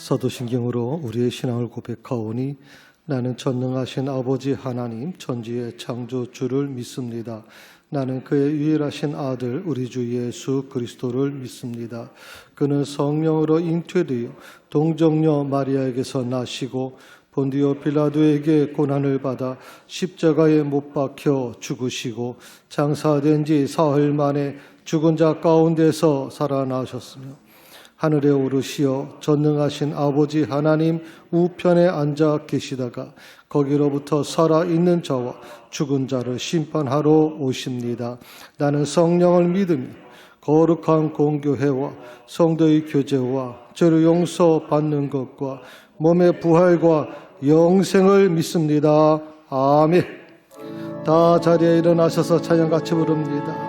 사도신경으로 우리의 신앙을 고백하오니 나는 전능하신 아버지 하나님 천지의 창조주를 믿습니다. 나는 그의 유일하신 아들 우리 주 예수 그리스도를 믿습니다. 그는 성령으로 잉태되어 동정녀 마리아에게서 나시고 본디오 빌라도에게 고난을 받아 십자가에 못 박혀 죽으시고 장사된 지 사흘 만에 죽은 자 가운데서 살아나셨으며 하늘에 오르시어 전능하신 아버지 하나님 우편에 앉아 계시다가 거기로부터 살아있는 자와 죽은 자를 심판하러 오십니다. 나는 성령을 믿으며 거룩한 공교회와 성도의 교제와 죄를 용서받는 것과 몸의 부활과 영생을 믿습니다. 아멘. 다 자리에 일어나셔서 찬양 같이 부릅니다.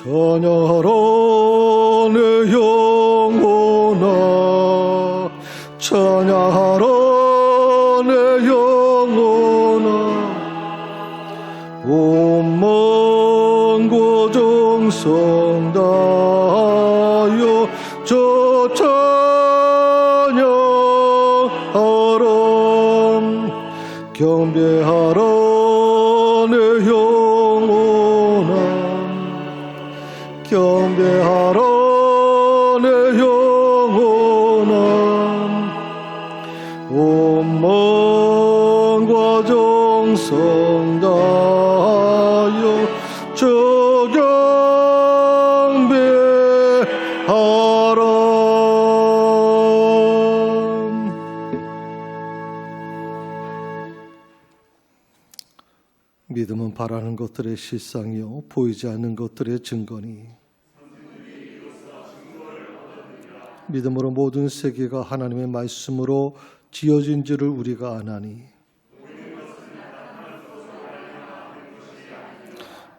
찬양하라 내 영혼아, 찬양하라 내 영혼아, 온만 고정성 다하여 저 찬양하라. 경배하라 내 영혼아, 경배하라 내 영혼아, 온마음과 정성 다하여 저 경배하라. 믿음은 바라는 것들의 실상이요 보이지 않는 것들의 증거니 믿음으로 모든 세계가 하나님의 말씀으로 지어진 줄을 우리가 아나니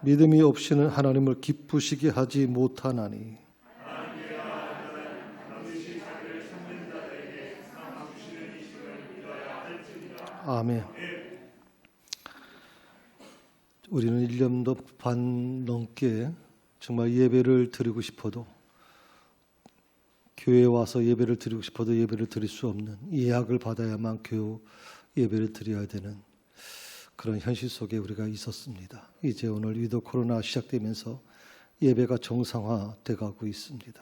믿음이 없이는 하나님을 기쁘시게 하지 못하나니 아멘. 우리는 1년도 반 넘게 정말 예배를 드리고 싶어도 교회에 와서 예배를 드리고 싶어도 예배를 드릴 수 없는 예약을 받아야만 교회 예배를 드려야 되는 그런 현실 속에 우리가 있었습니다. 이제 오늘 위드 코로나 시작되면서 예배가 정상화돼 가고 있습니다.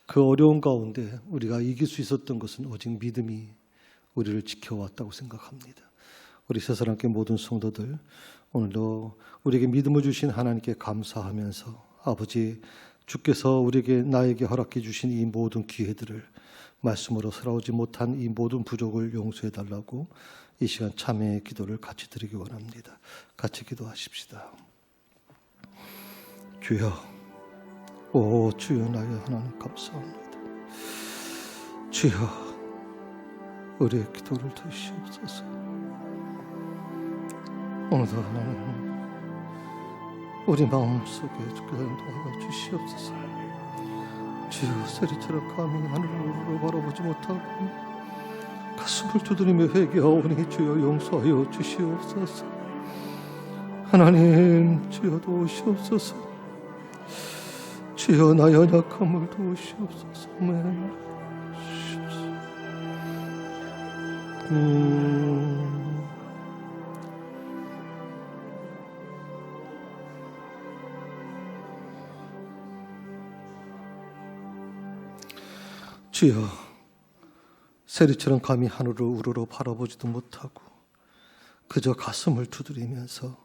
그 어려운 가운데 우리가 이길 수 있었던 것은 오직 믿음이 우리를 지켜왔다고 생각합니다. 우리 새사랑교회 모든 성도들 오늘도 우리에게 믿음을 주신 하나님께 감사하면서 아버지 주께서 우리에게 나에게 허락해 주신 이 모든 기회들을 말씀으로 살아오지 못한 이 모든 부족을 용서해 달라고 이 시간 참회의 기도를 같이 드리기 원합니다. 같이 기도하십시다. 주여, 오 주여 나의 하나님 감사합니다. 주여 우리의 기도를 들으시옵소서. 오늘도 하나님 우리 마음속에 주께서 인도하여 주시옵소서. 주여 세리처럼 감히 하늘을 바라보지 못하고 가슴을 두드리며 회개하오니 주여 용서하여 주시옵소서. 하나님 주여 도우시옵소서. 주여 나의 연약함을 도우시옵소서. 주여 세리처럼 감히 하늘을 우러러 바라보지도 못하고 그저 가슴을 두드리면서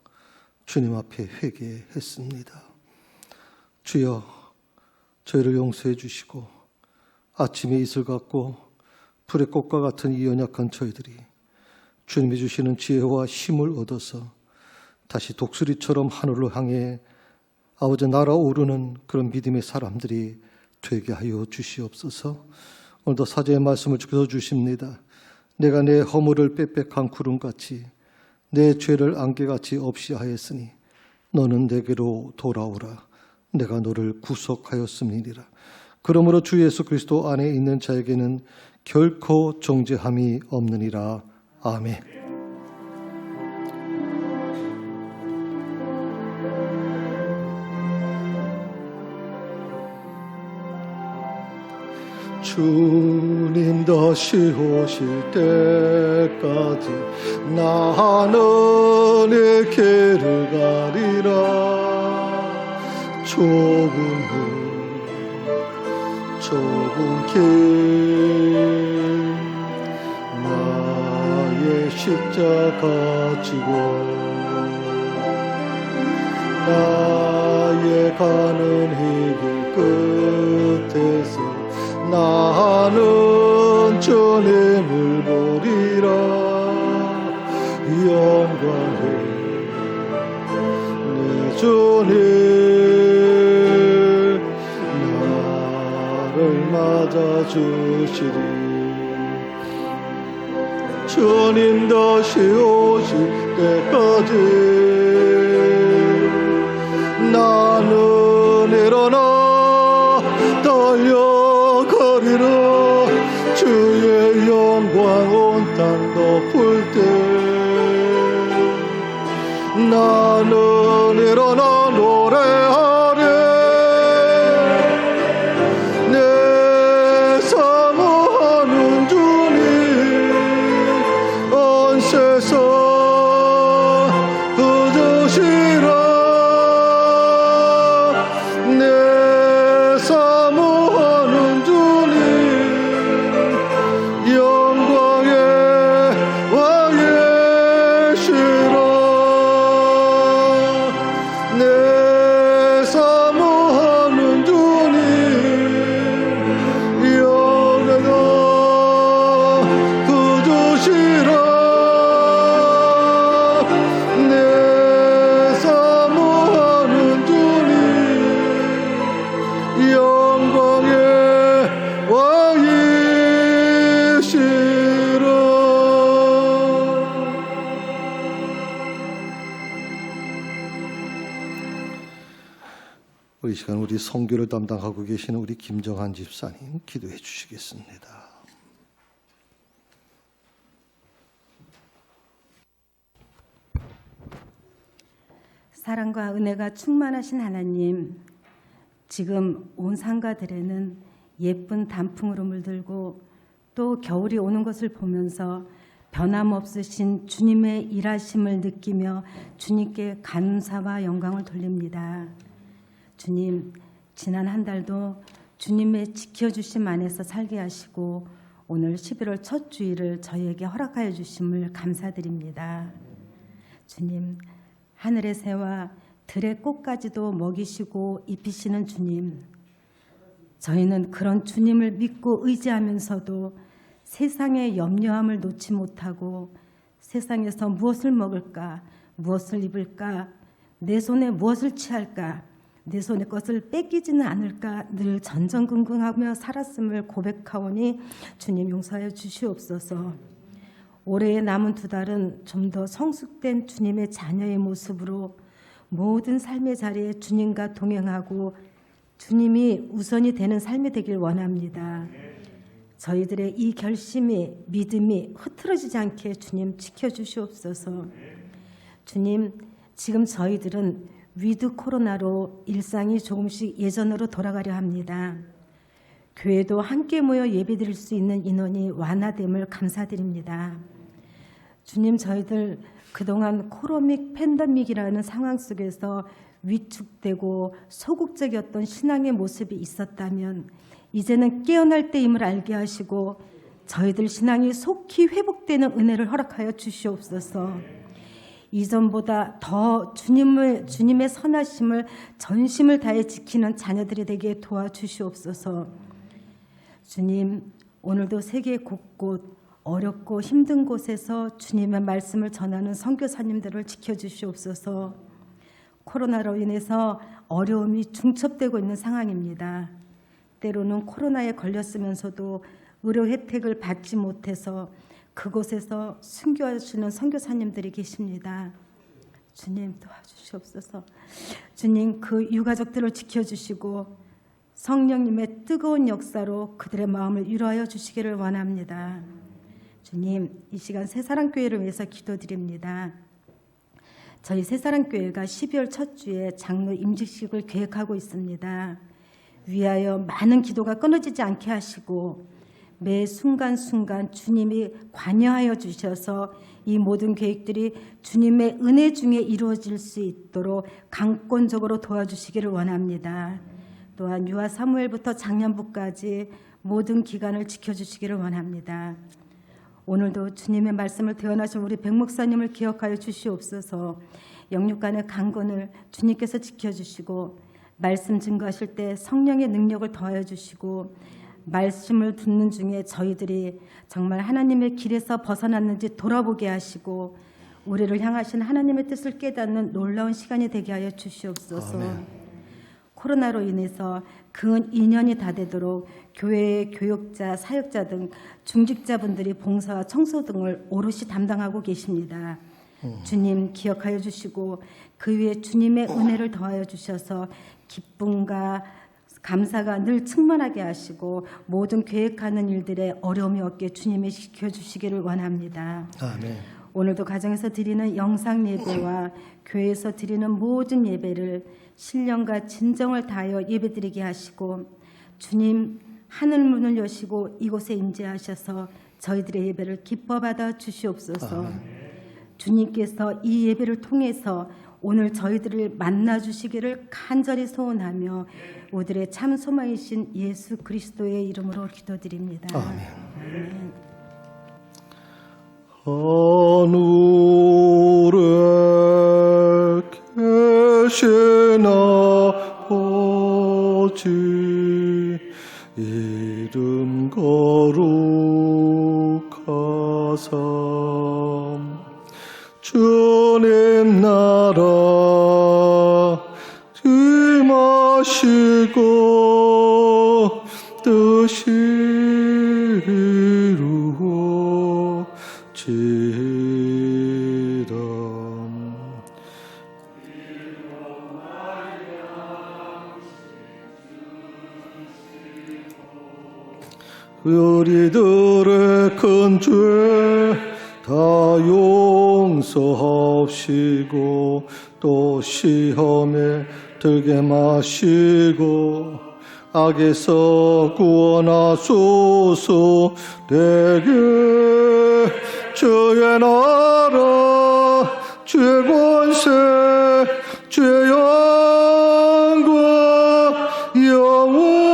주님 앞에 회개했습니다. 주여 저희를 용서해 주시고 아침에 이슬 같고 불의 꽃과 같은 이 연약한 저희들이 주님이 주시는 지혜와 힘을 얻어서 다시 독수리처럼 하늘을 향해 아버지 날아오르는 그런 믿음의 사람들이 되게 하여 주시옵소서. 오늘도 사제의 말씀을 주께서 주십니다. 내가 내 허물을 빽빽한 구름같이 내 죄를 안개같이 없이 하였으니 너는 내게로 돌아오라. 내가 너를 구속하였음이니라. 그러므로 주 예수 그리스도 안에 있는 자에게는 결코 정죄함이 없느니라. 아멘. 주님 다시 오실 때까지 나는 내 길을 가리라. 좁은 길 나의 십자가 지고 나의 가는 이 길 끝에서 나는 주님을 보리라. 영광의 내 주님 나를 맞아주시리. 주님 다시 오실 때까지 나는 일어나 달려가리라. 주의 영광 온 땅 덮을 때 나는 일어나 노래하리. 내 사모하는 주님 온 세상 그저시라. 내 사모하는 주님 영광의 왕이시라. 내 사모하는 주님 영광의 그저시라. 내 사모하는 주님 영광의 왕이시라. 우리 시간 우리 선교를 담당하고 계시는 우리 김정한 집사님 기도해 주시겠습니다. 사랑과 은혜가 충만하신 하나님, 지금 온 상가들에는 예쁜 단풍으로 물들고 또 겨울이 오는 것을 보면서 변함없으신 주님의 일하심을 느끼며 주님께 감사와 영광을 돌립니다. 주님, 지난 한 달도 주님의 지켜주심 안에서 살게 하시고 오늘 11월 첫 주일을 저희에게 허락하여 주심을 감사드립니다. 주님, 하늘의 새와 들의 꽃까지도 먹이시고 입히시는 주님, 저희는 그런 주님을 믿고 의지하면서도 세상의 염려함을 놓지 못하고 세상에서 무엇을 먹을까, 무엇을 입을까, 내 손에 무엇을 취할까, 내 손의 것을 뺏기지는 않을까 늘 전전긍긍하며 살았음을 고백하오니 주님 용서하여 주시옵소서. 올해의 남은 두 달은 좀 더 성숙된 주님의 자녀의 모습으로 모든 삶의 자리에 주님과 동행하고 주님이 우선이 되는 삶이 되길 원합니다. 저희들의 이 결심이, 믿음이 흐트러지지 않게 주님 지켜주시옵소서. 주님, 지금 저희들은 위드 코로나로 일상이 조금씩 예전으로 돌아가려 합니다. 교회도 함께 모여 예배드릴 수 있는 인원이 완화됨을 감사드립니다. 주님, 저희들 그동안 코로믹 팬데믹이라는 상황 속에서 위축되고 소극적이었던 신앙의 모습이 있었다면 이제는 깨어날 때임을 알게 하시고 저희들 신앙이 속히 회복되는 은혜를 허락하여 주시옵소서. 이전보다 더 주님의 선하심을 전심을 다해 지키는 자녀들이 되게 도와주시옵소서. 주님, 오늘도 세계 곳곳 어렵고 힘든 곳에서 주님의 말씀을 전하는 선교사님들을 지켜주시옵소서. 코로나로 인해서 어려움이 중첩되고 있는 상황입니다. 때로는 코로나에 걸렸으면서도 의료 혜택을 받지 못해서 그곳에서 순교하시는 선교사님들이 계십니다. 주님 도와주시옵소서. 주님, 그 유가족들을 지켜주시고 성령님의 뜨거운 역사로 그들의 마음을 위로하여 주시기를 원합니다. 주님, 이 시간 새사랑교회를 위해서 기도드립니다. 저희 새사랑교회가 12월 첫 주에 장로 임직식을 계획하고 있습니다. 위하여 많은 기도가 끊어지지 않게 하시고 매 순간순간 주님이 관여하여 주셔서 이 모든 계획들이 주님의 은혜 중에 이루어질 수 있도록 강권적으로 도와주시기를 원합니다. 또한 유아 사무엘부터 작년부까지 모든 기간을 지켜주시기를 원합니다. 오늘도 주님의 말씀을 대언하신 우리 백 목사님을 기억하여 주시옵소서. 영육간의 강건을 주님께서 지켜주시고 말씀 증거하실 때 성령의 능력을 더하여 주시고 말씀을 듣는 중에 저희들이 정말 하나님의 길에서 벗어났는지 돌아보게 하시고 우리를 향하신 하나님의 뜻을 깨닫는 놀라운 시간이 되게 하여 주시옵소서. 아멘. 코로나로 인해서 근 2년이 다 되도록 교회의 교육자, 사역자 등 중직자분들이 봉사와 청소 등을 오롯이 담당하고 계십니다. 주님 기억하여 주시고 그 위에 주님의 은혜를 더하여 주셔서 기쁨과 감사가 늘 충만하게 하시고 모든 계획하는 일들에 어려움이 없게 주님이 지켜주시기를 원합니다. 아멘. 오늘도 가정에서 드리는 영상 예배와 교회에서 드리는 모든 예배를 신령과 진정을 다하여 예배드리게 하시고 주님 하늘 문을 여시고 이곳에 임재하셔서 저희들의 예배를 기뻐 받아 주시옵소서. 주님께서 이 예배를 통해서 오늘 저희들을 만나 주시기를 간절히 소원하며 우리들의 참 소망이신 예수 그리스도의 이름으로 기도드립니다. 아멘. 하늘에 계신 아버지 이름 거룩하사 주님 나라 임하시고 뜻이 이루어지라. 우리들의 큰 죄 다 용서하시고 또 시험에 들게 마시고 악에서 구원하소서. 내게 주의 나라 주의 권세 주의 영광 영원히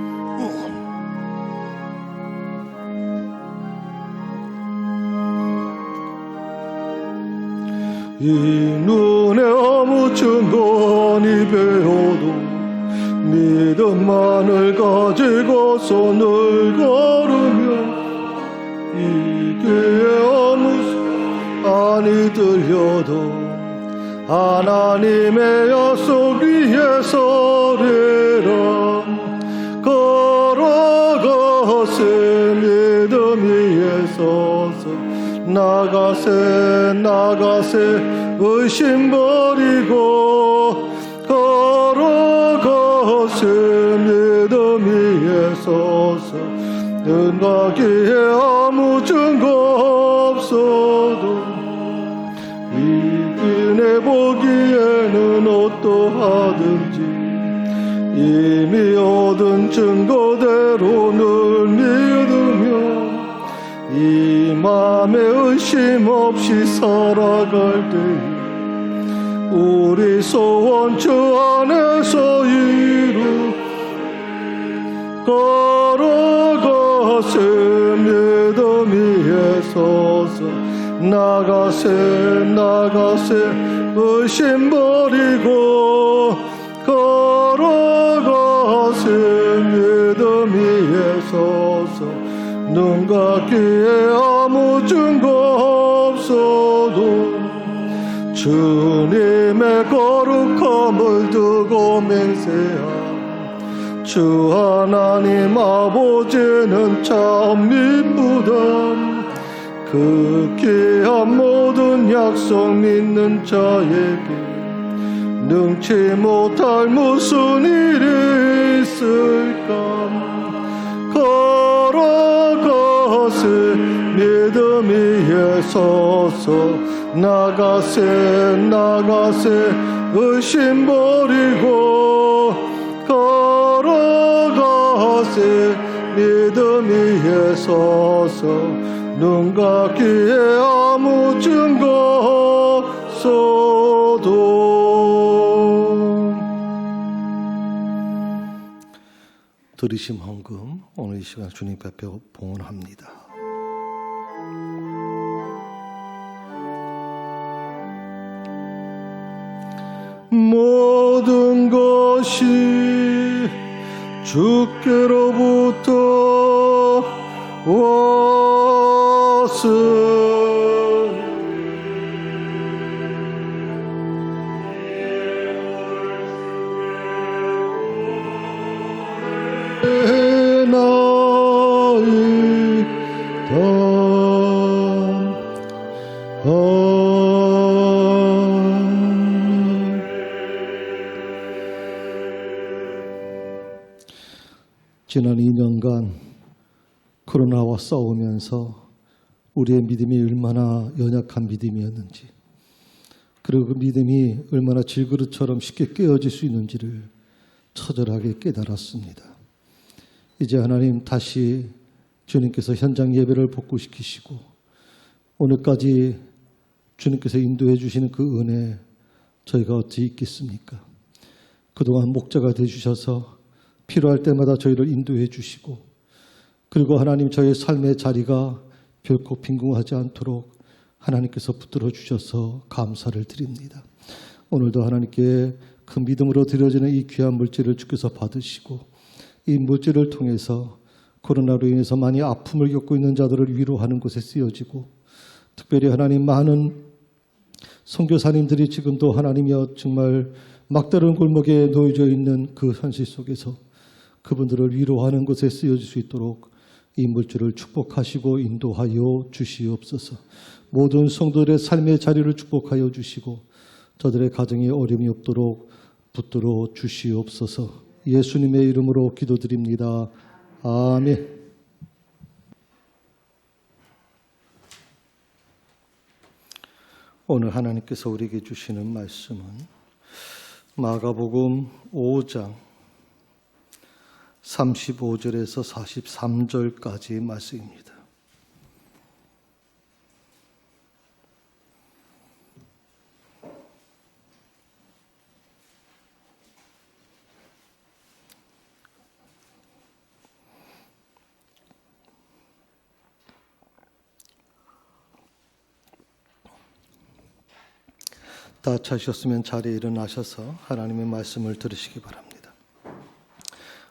아멘. 이 눈에 아무 증거니 배워도 믿음만을 가지고서 늘 걸으며 이 귀에 아무 소리 들려도 하나님의 약속 위에 서리라. 걸어가세 믿음 위에 서서 나가세 나가세 의심 버리고 걸어가세 믿음 위에 서서 눈과 귀에 아무 증거 없어도 이근에 보기에는 어떠하든지 이미 얻은 증거대로 늘 믿으며 이 맘에 의심 없이 살아갈 때에 우리 소원 주 안에서 이루 걸어가세 믿음 위에 서서 나가세 나가세 의심 버리고 걸어가세 믿음 위에 서서 눈과 귀에 아무 증거 없어도 주님의 거룩함을 두고 맹세한 주 하나님 아버지는 참 이쁘다. 그 귀한 모든 약속 믿는 자에게 능치 못할 무슨 일이 있을까. 걸어가세 믿음 위에 서서 나가세 의심 버리고 걸어가세 믿음 위에 서서 눈과 귀에 아무 증거 없어도. 들으심 헌금 오늘 이 시간 주님 앞에 봉헌합니다. 모든 것이 주께로부터 지난 2년간 코로나와 싸우면서 우리의 믿음이 얼마나 연약한 믿음이었는지, 그리고 그 믿음이 얼마나 질그릇처럼 쉽게 깨어질 수 있는지를 처절하게 깨달았습니다. 이제 하나님 다시 주님께서 현장 예배를 복구시키시고 오늘까지 주님께서 인도해 주시는 그 은혜 저희가 어찌 잊겠습니까? 그동안 목자가 되주셔서 필요할 때마다 저희를 인도해 주시고, 그리고 하나님 저희의 삶의 자리가 결코 빈궁하지 않도록 하나님께서 붙들어 주셔서 감사를 드립니다. 오늘도 하나님께 그 믿음으로 드려지는 이 귀한 물질을 주께서 받으시고, 이 물질을 통해서 코로나로 인해서 많이 아픔을 겪고 있는 자들을 위로하는 곳에 쓰여지고, 특별히 하나님 많은 선교사님들이 지금도 하나님이여 정말 막다른 골목에 놓여져 있는 그 현실 속에서 그분들을 위로하는 곳에 쓰여질 수 있도록 이 물질을 축복하시고 인도하여 주시옵소서. 모든 성도들의 삶의 자리를 축복하여 주시고 저들의 가정에 어려움이 없도록 붙들어 주시옵소서. 예수님의 이름으로 기도드립니다. 아멘. 오늘 하나님께서 우리에게 주시는 말씀은 마가복음 5장 35절에서 43절까지 말씀입니다. 다 차셨으면 자리에 일어나셔서 하나님의 말씀을 들으시기 바랍니다.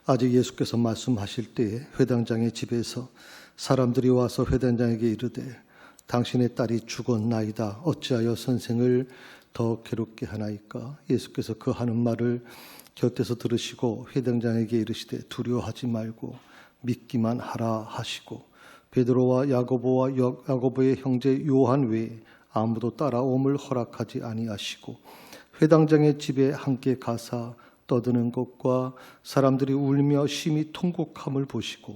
아직 예수께서 말씀하실 때에 회당장의 집에서 사람들이 와서 회당장에게 이르되 당신의 딸이 죽었나이다. 어찌하여 선생을 더 괴롭게 하나이까? 예수께서 그 하는 말을 곁에서 들으시고 회당장에게 이르시되 두려워하지 말고 믿기만 하라 하시고 베드로와 야고보의 형제 요한 외에 아무도 따라옴을 허락하지 아니하시고 회당장의 집에 함께 가사 떠드는 것과 사람들이 울며 심히 통곡함을 보시고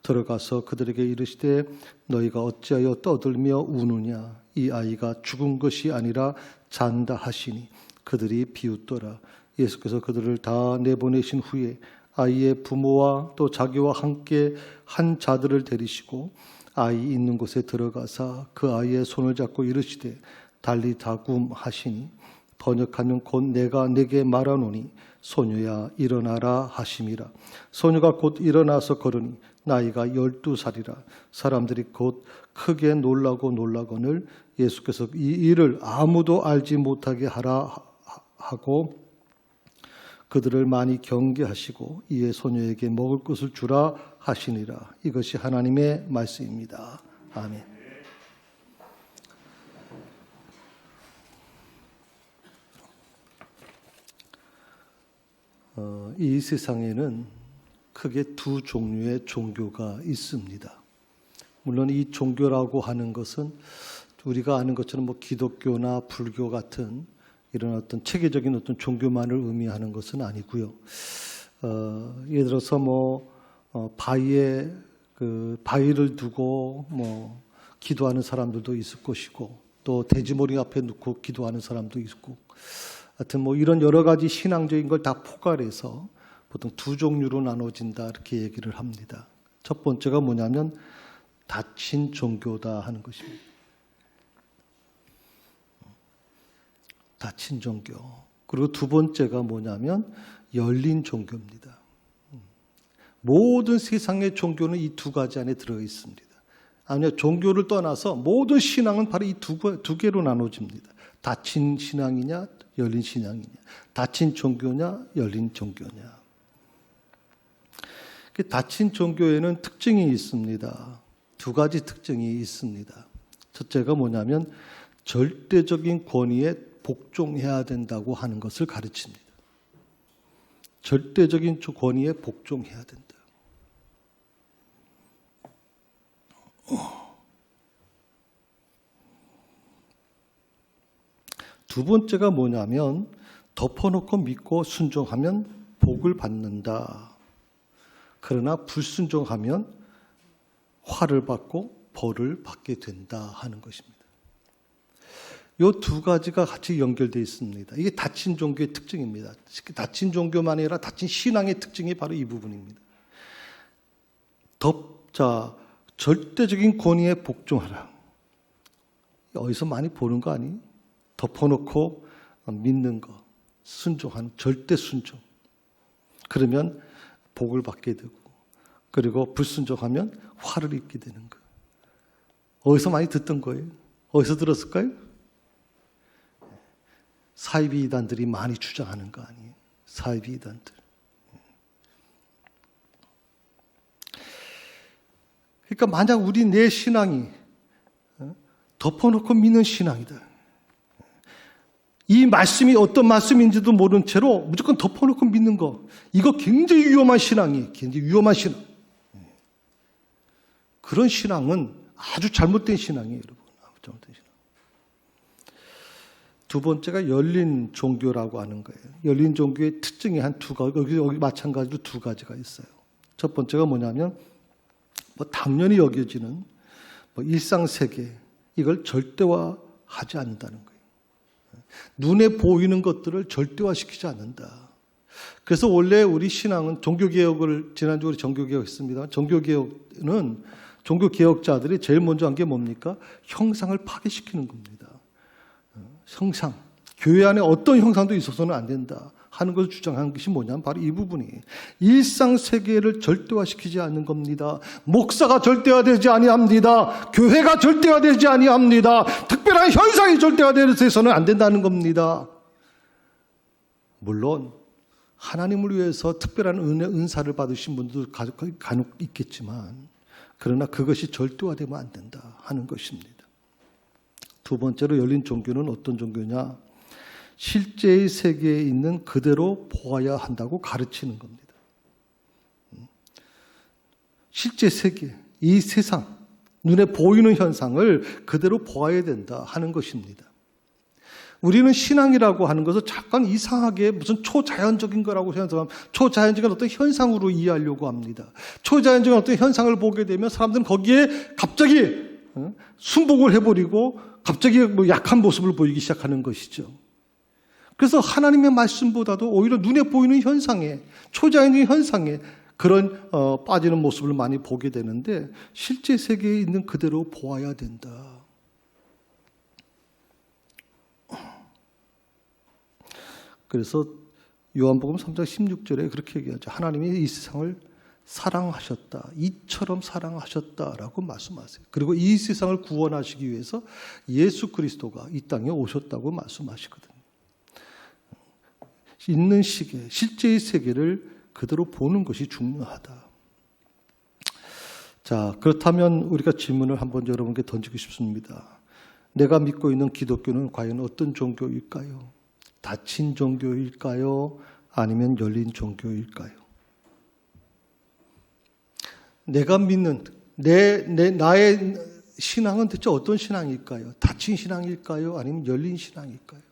들어가서 그들에게 이르시되 너희가 어찌하여 떠들며 우느냐? 이 아이가 죽은 것이 아니라 잔다 하시니 그들이 비웃더라. 예수께서 그들을 다 내보내신 후에 아이의 부모와 또 자기와 함께 한 자들을 데리시고 아이 있는 곳에 들어가사 그 아이의 손을 잡고 이르시되 달리다굼 하시니 번역하면 곧 내가 내게 말하노니 소녀야 일어나라 하심이라. 소녀가 곧 일어나서 걸으니 나이가 12살이라. 사람들이 곧 크게 놀라거늘 예수께서 이 일을 아무도 알지 못하게 하라 하고 그들을 많이 경계하시고 이에 소녀에게 먹을 것을 주라 하시니라. 이것이 하나님의 말씀입니다. 아멘. 이 세상에는 크게 두 종류의 종교가 있습니다. 물론 이 종교라고 하는 것은 우리가 아는 것처럼 뭐 기독교나 불교 같은 이런 어떤 체계적인 어떤 종교만을 의미하는 것은 아니고요. 예를 들어서 바위에 바위를 두고 기도하는 사람들도 있을 것이고, 또 돼지머리 앞에 놓고 기도하는 사람도 있고, 하여튼 이런 여러 가지 신앙적인 걸 다 포괄해서 보통 두 종류로 나눠진다 이렇게 얘기를 합니다. 첫 번째가 뭐냐면 닫힌 종교다 하는 것입니다. 닫힌 종교. 그리고 두 번째가 뭐냐면 열린 종교입니다. 모든 세상의 종교는 이 두 가지 안에 들어 있습니다. 아니요, 종교를 떠나서 모든 신앙은 바로 이 두 개로 나눠집니다. 닫힌 신앙이냐, 열린 신앙이냐, 닫힌 종교냐, 열린 종교냐. 닫힌 종교에는 특징이 있습니다. 두 가지 특징이 있습니다. 첫째가 뭐냐면 절대적인 권위에 복종해야 된다고 하는 것을 가르칩니다. 절대적인 권위에 복종해야 된다. 두 번째가 뭐냐면 덮어놓고 믿고 순종하면 복을 받는다. 그러나 불순종하면 화를 받고 벌을 받게 된다 하는 것입니다. 이 두 가지가 같이 연결되어 있습니다. 이게 닫힌 종교의 특징입니다. 닫힌 종교만 아니라 닫힌 신앙의 특징이 바로 이 부분입니다. 절대적인 권위에 복종하라. 어디서 많이 보는 거 아니에요? 덮어놓고 믿는 거, 순종하는 절대 순종. 그러면 복을 받게 되고, 그리고 불순종하면 화를 입게 되는 거. 어디서 많이 듣던 거예요? 어디서 들었을까요? 사이비 이단들이 많이 주장하는 거 아니에요? 사이비 이단들. 그러니까 만약 내 신앙이 덮어놓고 믿는 신앙이다. 이 말씀이 어떤 말씀인지도 모른 채로 무조건 덮어놓고 믿는 거. 이거 굉장히 위험한 신앙이에요. 굉장히 위험한 신앙. 그런 신앙은 아주 잘못된 신앙이에요, 여러분. 아주 잘못된 신앙. 두 번째가 열린 종교라고 하는 거예요. 열린 종교의 특징이 여기 마찬가지로 두 가지가 있어요. 첫 번째가 뭐냐면 당연히 여겨지는 일상세계, 이걸 절대화하지 않는다는 거예요. 눈에 보이는 것들을 절대화시키지 않는다. 그래서 원래 우리 신앙은 종교개혁을 지난주 우리 종교개혁했습니다. 종교개혁자들이 제일 먼저 한 게 뭡니까? 형상을 파괴시키는 겁니다. 형상. 교회 안에 어떤 형상도 있어서는 안 된다 하는 것을 주장한 것이 뭐냐면 바로 이 부분이 일상세계를 절대화시키지 않는 겁니다. 목사가 절대화되지 아니합니다. 교회가 절대화되지 아니합니다. 특별한 현상이 절대화되어서는 안 된다는 겁니다. 물론 하나님을 위해서 특별한 은사를 받으신 분들도 간혹 있겠지만, 그러나 그것이 절대화되면 안 된다 하는 것입니다. 두 번째로 열린 종교는 어떤 종교냐? 실제의 세계에 있는 그대로 보아야 한다고 가르치는 겁니다. 실제 세계, 이 세상, 눈에 보이는 현상을 그대로 보아야 된다 하는 것입니다. 우리는 신앙이라고 하는 것을 잠깐 이상하게 무슨 초자연적인 거라고 생각하면 초자연적인 어떤 현상으로 이해하려고 합니다. 초자연적인 어떤 현상을 보게 되면 사람들은 거기에 갑자기 순복을 해버리고 갑자기 약한 모습을 보이기 시작하는 것이죠. 그래서 하나님의 말씀보다도 오히려 눈에 보이는 현상에, 초자연적인 현상에 그런 빠지는 모습을 많이 보게 되는데, 실제 세계에 있는 그대로 보아야 된다. 그래서 요한복음 3장 16절에 그렇게 얘기하죠. 하나님이 이 세상을 사랑하셨다. 이처럼 사랑하셨다라고 말씀하세요. 그리고 이 세상을 구원하시기 위해서 예수 그리스도가 이 땅에 오셨다고 말씀하시거든요. 있는 시계, 실제의 세계를 그대로 보는 것이 중요하다. 자, 그렇다면 우리가 질문을 한번 여러분께 던지고 싶습니다. 내가 믿고 있는 기독교는 과연 어떤 종교일까요? 닫힌 종교일까요? 아니면 열린 종교일까요? 내가 믿는 나의 신앙은 대체 어떤 신앙일까요? 닫힌 신앙일까요? 아니면 열린 신앙일까요?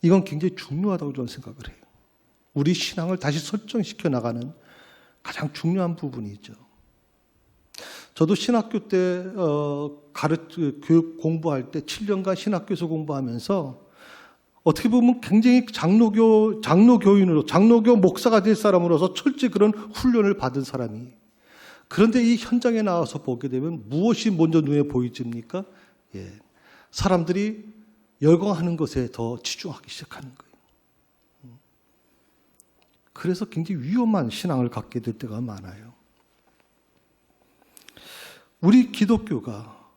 이건 굉장히 중요하다고 저는 생각을 해요. 우리 신앙을 다시 설정시켜 나가는 가장 중요한 부분이죠. 저도 신학교 때 교육 공부할 때 7년간 신학교에서 공부하면서 어떻게 보면 굉장히 장로교인으로 장로교 목사가 될 사람으로서 철저히 그런 훈련을 받은 사람이, 그런데 이 현장에 나와서 보게 되면 무엇이 먼저 눈에 보이집니까? 사람들이 열광하는 것에 더 치중하기 시작하는 거예요. 그래서 굉장히 위험한 신앙을 갖게 될 때가 많아요. 우리 기독교가,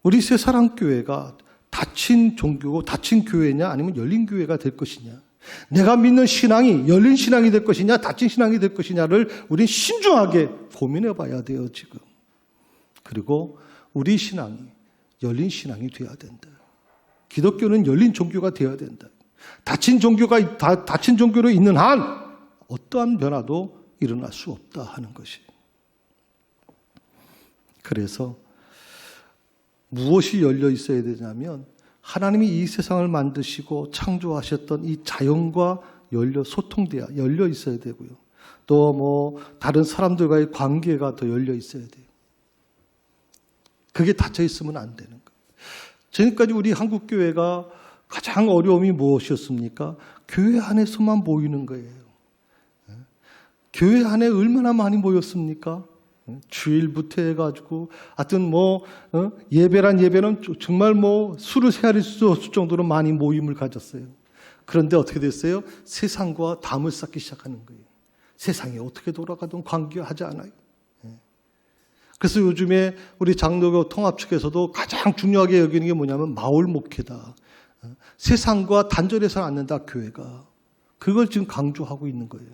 우리 새사랑교회가 닫힌 종교고 닫힌 교회냐 아니면 열린 교회가 될 것이냐, 내가 믿는 신앙이 열린 신앙이 될 것이냐 닫힌 신앙이 될 것이냐를 우린 신중하게 고민해 봐야 돼요, 지금. 그리고 우리 신앙이 열린 신앙이 돼야 된다. 기독교는 열린 종교가 되어야 된다. 닫힌 종교로 있는 한 어떠한 변화도 일어날 수 없다 하는 것이. 그래서 무엇이 열려 있어야 되냐면, 하나님이 이 세상을 만드시고 창조하셨던 이 자연과 열려 있어야 되고요. 또 다른 사람들과의 관계가 더 열려 있어야 돼요. 그게 닫혀 있으면 안 되는 거예요. 지금까지 우리 한국교회가 가장 어려움이 무엇이었습니까? 교회 안에서만 모이는 거예요. 교회 안에 얼마나 많이 모였습니까? 주일부터 해가지고, 하여튼 예배는 정말 수를 헤아릴 수 없을 정도로 많이 모임을 가졌어요. 그런데 어떻게 됐어요? 세상과 담을 쌓기 시작하는 거예요. 세상이 어떻게 돌아가든 관계하지 않아요. 그래서 요즘에 우리 장로교 통합 측에서도 가장 중요하게 여기는 게 뭐냐면 마을 목회다. 세상과 단절해서는 안 된다, 교회가. 그걸 지금 강조하고 있는 거예요.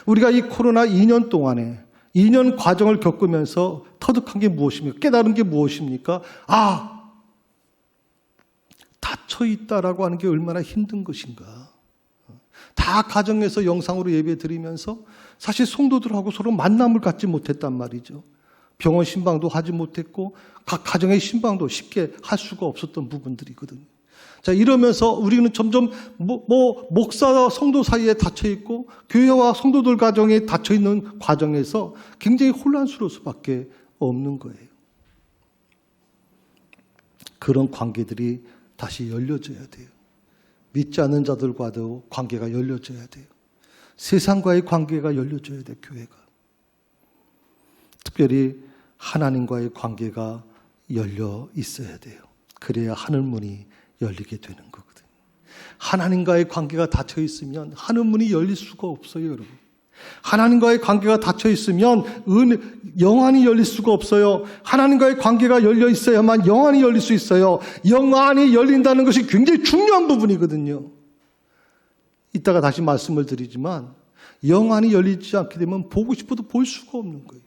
우리가 이 코로나 2년 동안에 2년 과정을 겪으면서 터득한 게 무엇입니까? 깨달은 게 무엇입니까? 닫혀있다라고 하는 게 얼마나 힘든 것인가. 다 가정에서 영상으로 예배 드리면서 사실 성도들하고 서로 만남을 갖지 못했단 말이죠. 병원 신방도 하지 못했고 각 가정의 신방도 쉽게 할 수가 없었던 부분들이거든요. 자, 이러면서 우리는 점점 목사와 성도 사이에 닫혀있고 교회와 성도들 가정에 닫혀있는 과정에서 굉장히 혼란스러울 수밖에 없는 거예요. 그런 관계들이 다시 열려져야 돼요. 믿지 않는 자들과도 관계가 열려져야 돼요. 세상과의 관계가 열려져야 돼요, 교회가. 특별히 하나님과의 관계가 열려 있어야 돼요. 그래야 하늘문이 열리게 되는 거거든요. 하나님과의 관계가 닫혀 있으면 하늘문이 열릴 수가 없어요, 여러분. 하나님과의 관계가 닫혀 있으면 영안이 열릴 수가 없어요. 하나님과의 관계가 열려 있어야만 영안이 열릴 수 있어요. 영안이 열린다는 것이 굉장히 중요한 부분이거든요. 이따가 다시 말씀을 드리지만 영안이 열리지 않게 되면 보고 싶어도 볼 수가 없는 거예요.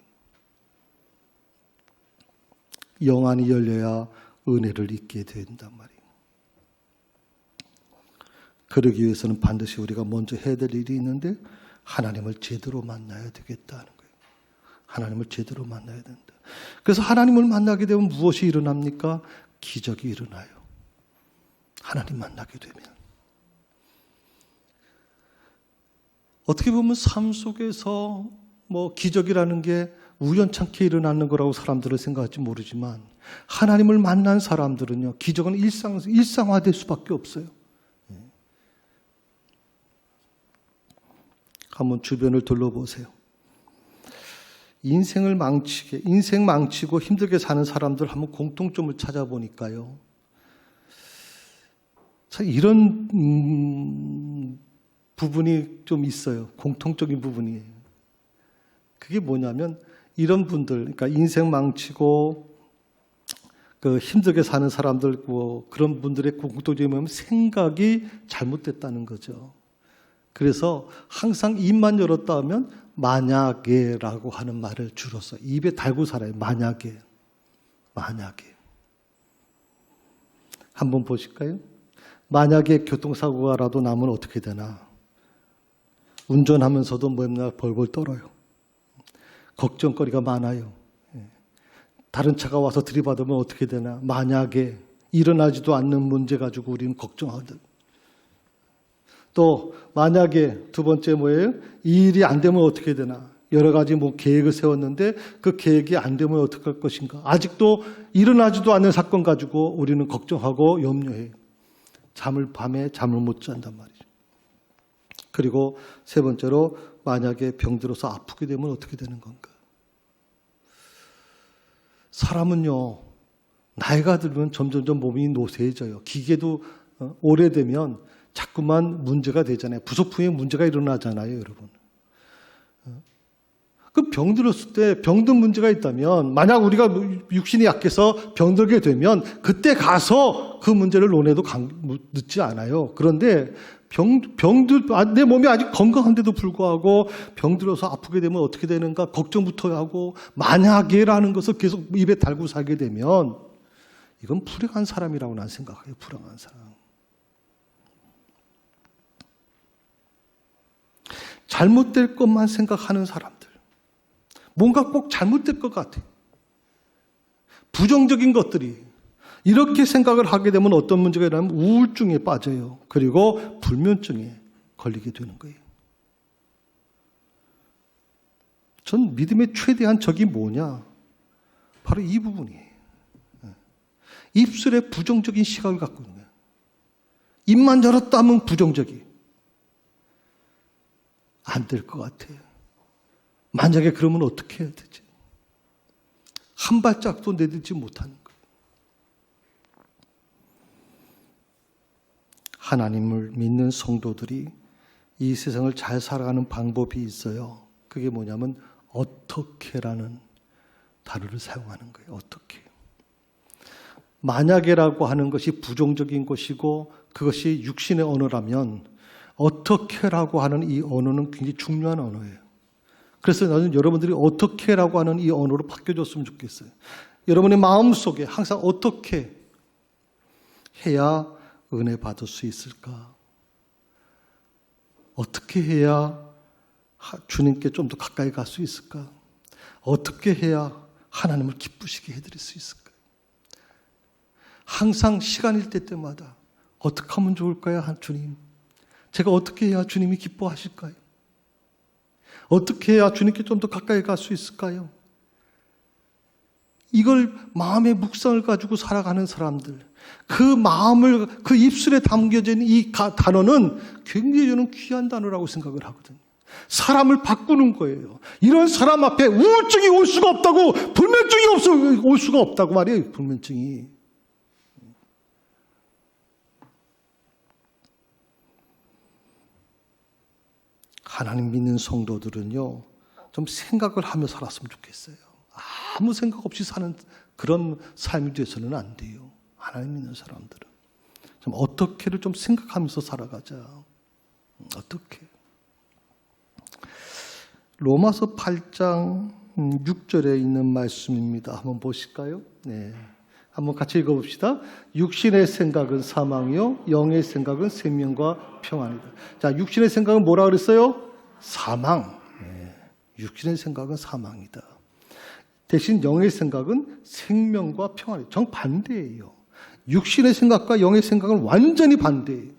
영안이 열려야 은혜를 잊게 된단 말이에요. 그러기 위해서는 반드시 우리가 먼저 해야 될 일이 있는데, 하나님을 제대로 만나야 되겠다는 거예요. 하나님을 제대로 만나야 된다. 그래서 하나님을 만나게 되면 무엇이 일어납니까? 기적이 일어나요. 하나님 만나게 되면. 어떻게 보면 삶 속에서 기적이라는 게 우연찮게 일어나는 거라고 사람들은 생각할지 모르지만, 하나님을 만난 사람들은요, 기적은 일상화될 수밖에 없어요. 한번 주변을 둘러보세요. 인생 망치고 힘들게 사는 사람들 한번 공통점을 찾아보니까요, 참 이런 부분이 좀 있어요. 공통적인 부분이에요. 그게 뭐냐면, 이런 분들, 그러니까 인생 망치고 힘들게 사는 사람들, 그런 분들의 공통점이 뭐냐면 생각이 잘못됐다는 거죠. 그래서 항상 입만 열었다 하면 만약에라고 하는 말을 주로 써. 입에 달고 살아요. 만약에. 한번 보실까요? 만약에 교통사고가라도 나면 어떻게 되나? 운전하면서도 맨날 벌벌 떨어요. 걱정거리가 많아요. 다른 차가 와서 들이받으면 어떻게 되나. 만약에 일어나지도 않는 문제 가지고 우리는 걱정하거든. 또 만약에 두 번째 뭐예요? 이 일이 안 되면 어떻게 되나. 여러 가지 뭐 계획을 세웠는데 그 계획이 안 되면 어떻게 할 것인가. 아직도 일어나지도 않는 사건 가지고 우리는 걱정하고 염려해요. 밤에 잠을 못 잔단 말이죠. 그리고 세 번째로 만약에 병들어서 아프게 되면 어떻게 되는 건가. 사람은요, 나이가 들면 점점점 몸이 노쇠해져요. 기계도 오래되면 자꾸만 문제가 되잖아요. 부속품에 문제가 일어나잖아요, 여러분. 그 병들었을 때 병든 문제가 있다면 만약 우리가 육신이 약해서 병들게 되면 그때 가서 그 문제를 논해도 늦지 않아요. 그런데 내 몸이 아직 건강한데도 불구하고 병들어서 아프게 되면 어떻게 되는가 걱정부터 하고 만약에라는 것을 계속 입에 달고 살게 되면 이건 불행한 사람이라고 난 생각해요. 불행한 사람. 잘못될 것만 생각하는 사람들. 뭔가 꼭 잘못될 것 같아요. 부정적인 것들이 이렇게 생각을 하게 되면 어떤 문제가 일어나면 우울증에 빠져요. 그리고 불면증에 걸리게 되는 거예요. 전 믿음의 최대한 적이 뭐냐? 바로 이 부분이에요. 입술에 부정적인 시각을 갖고 있는 거예요. 입만 열었다 하면 부정적이. 안 될 것 같아요. 만약에 그러면 어떻게 해야 되지? 한 발짝도 내딛지 못하는 거예요. 하나님을 믿는 성도들이 이 세상을 잘 살아가는 방법이 있어요. 그게 뭐냐면 어떻게라는 단어를 사용하는 거예요. 어떻게. 만약에라고 하는 것이 부정적인 것이고 그것이 육신의 언어라면 어떻게라고 하는 이 언어는 굉장히 중요한 언어예요. 그래서 나는 여러분들이 어떻게라고 하는 이 언어로 바뀌어줬으면 좋겠어요. 여러분의 마음속에 항상 어떻게 해야 은혜 받을 수 있을까? 어떻게 해야 주님께 좀 더 가까이 갈 수 있을까? 어떻게 해야 하나님을 기쁘시게 해드릴 수 있을까? 항상 시간일 때마다 어떻게 하면 좋을까요? 주님, 제가 어떻게 해야 주님이 기뻐하실까요? 어떻게 해야 주님께 좀 더 가까이 갈 수 있을까요? 이걸 마음의 묵상을 가지고 살아가는 사람들, 그 마음을, 그 입술에 담겨진 이 단어는 굉장히 저는 귀한 단어라고 생각을 하거든요. 사람을 바꾸는 거예요. 이런 사람 앞에 우울증이 올 수가 없다고, 불면증이 올 수가 없다고 말이에요, 불면증이. 하나님 믿는 성도들은요, 좀 생각을 하며 살았으면 좋겠어요. 아무 생각 없이 사는 그런 삶이 돼서는 안 돼요. 하나님 믿는 사람들은. 좀 어떻게를 좀 생각하면서 살아가자. 어떻게. 로마서 8장 6절에 있는 말씀입니다. 한번 보실까요? 네. 한번 같이 읽어봅시다. 육신의 생각은 사망이요, 영의 생각은 생명과 평안이다. 자, 육신의 생각은 뭐라 그랬어요? 사망. 네. 육신의 생각은 사망이다. 대신 영의 생각은 생명과 평안이다. 정반대예요. 육신의 생각과 영의 생각은 완전히 반대예요.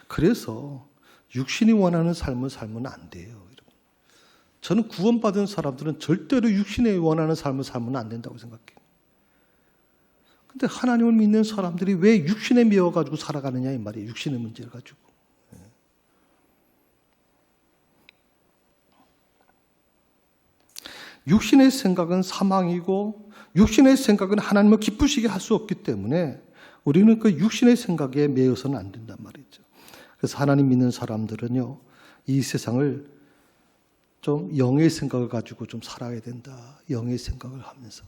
그래서 육신이 원하는 삶을 살면 안 돼요. 저는 구원받은 사람들은 절대로 육신에 원하는 삶을 살면 안 된다고 생각해요. 근데 하나님을 믿는 사람들이 왜 육신에 미워가지고 살아가느냐 이 말이에요. 육신의 문제를 가지고. 육신의 생각은 사망이고 육신의 생각은 하나님을 기쁘시게 할 수 없기 때문에 우리는 그 육신의 생각에 매여서는 안 된단 말이죠. 그래서 하나님 믿는 사람들은요, 이 세상을 좀 영의 생각을 가지고 좀 살아야 된다. 영의 생각을 하면서.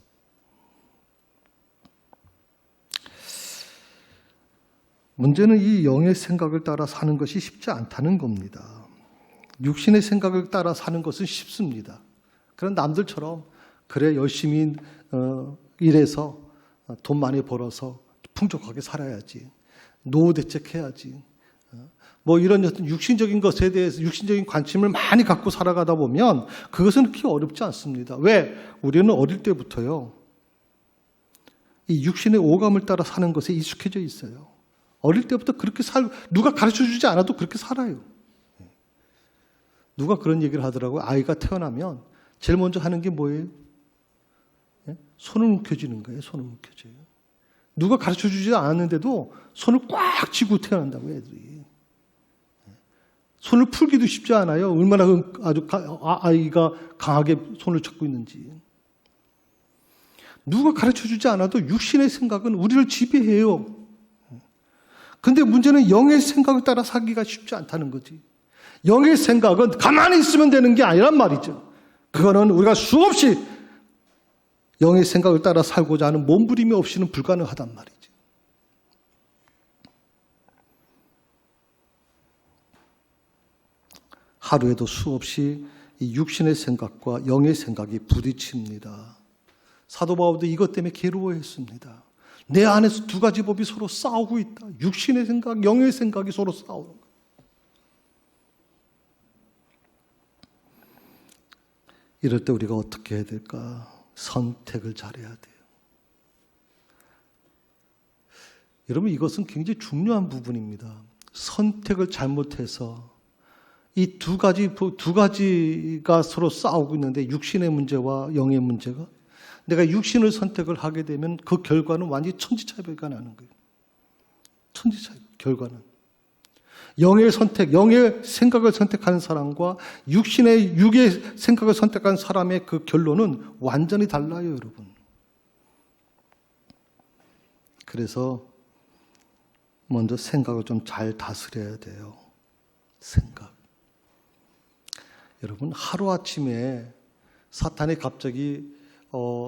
문제는 이 영의 생각을 따라 사는 것이 쉽지 않다는 겁니다. 육신의 생각을 따라 사는 것은 쉽습니다. 그런 남들처럼 그래 열심히 일해서 돈 많이 벌어서 풍족하게 살아야지. 노후 대책해야지. 뭐 이런 어떤 육신적인 것에 대해서 육신적인 관심을 많이 갖고 살아가다 보면 그것은 그렇게 어렵지 않습니다. 왜? 우리는 어릴 때부터요, 이 육신의 오감을 따라 사는 것에 익숙해져 있어요. 어릴 때부터 그렇게 누가 가르쳐 주지 않아도 그렇게 살아요. 누가 그런 얘기를 하더라고요. 아이가 태어나면 제일 먼저 하는 게 뭐예요? 손을 움켜쥐는 거예요. 손을 움켜쥐어요. 누가 가르쳐 주지 않았는데도 손을 꽉 쥐고 태어난다고 애들이. 손을 풀기도 쉽지 않아요. 얼마나 아주 아이가 강하게 손을 잡고 있는지. 누가 가르쳐 주지 않아도 육신의 생각은 우리를 지배해요. 근데 문제는 영의 생각을 따라 살기가 쉽지 않다는 거지. 영의 생각은 가만히 있으면 되는 게 아니란 말이죠. 그거는 우리가 수없이 영의 생각을 따라 살고자 하는 몸부림이 없이는 불가능하단 말이지. 하루에도 수없이 이 육신의 생각과 영의 생각이 부딪힙니다. 사도 바울도 이것 때문에 괴로워했습니다. 내 안에서 두 가지 법이 서로 싸우고 있다. 육신의 생각, 영의 생각이 서로 싸우는 거예요. 이럴 때 우리가 어떻게 해야 될까? 선택을 잘해야 돼요. 여러분, 이것은 굉장히 중요한 부분입니다. 선택을 잘못해서 이 두 가지가 서로 싸우고 있는데, 육신의 문제와 영의 문제가, 내가 육신을 선택을 하게 되면 그 결과는 완전히 천지차별가 나는 거예요. 천지차별, 결과는. 영의 선택, 영의 생각을 선택하는 사람과 육의 생각을 선택한 사람의 그 결론은 완전히 달라요, 여러분. 그래서 먼저 생각을 좀 잘 다스려야 돼요. 생각. 여러분, 하루아침에 사탄이 갑자기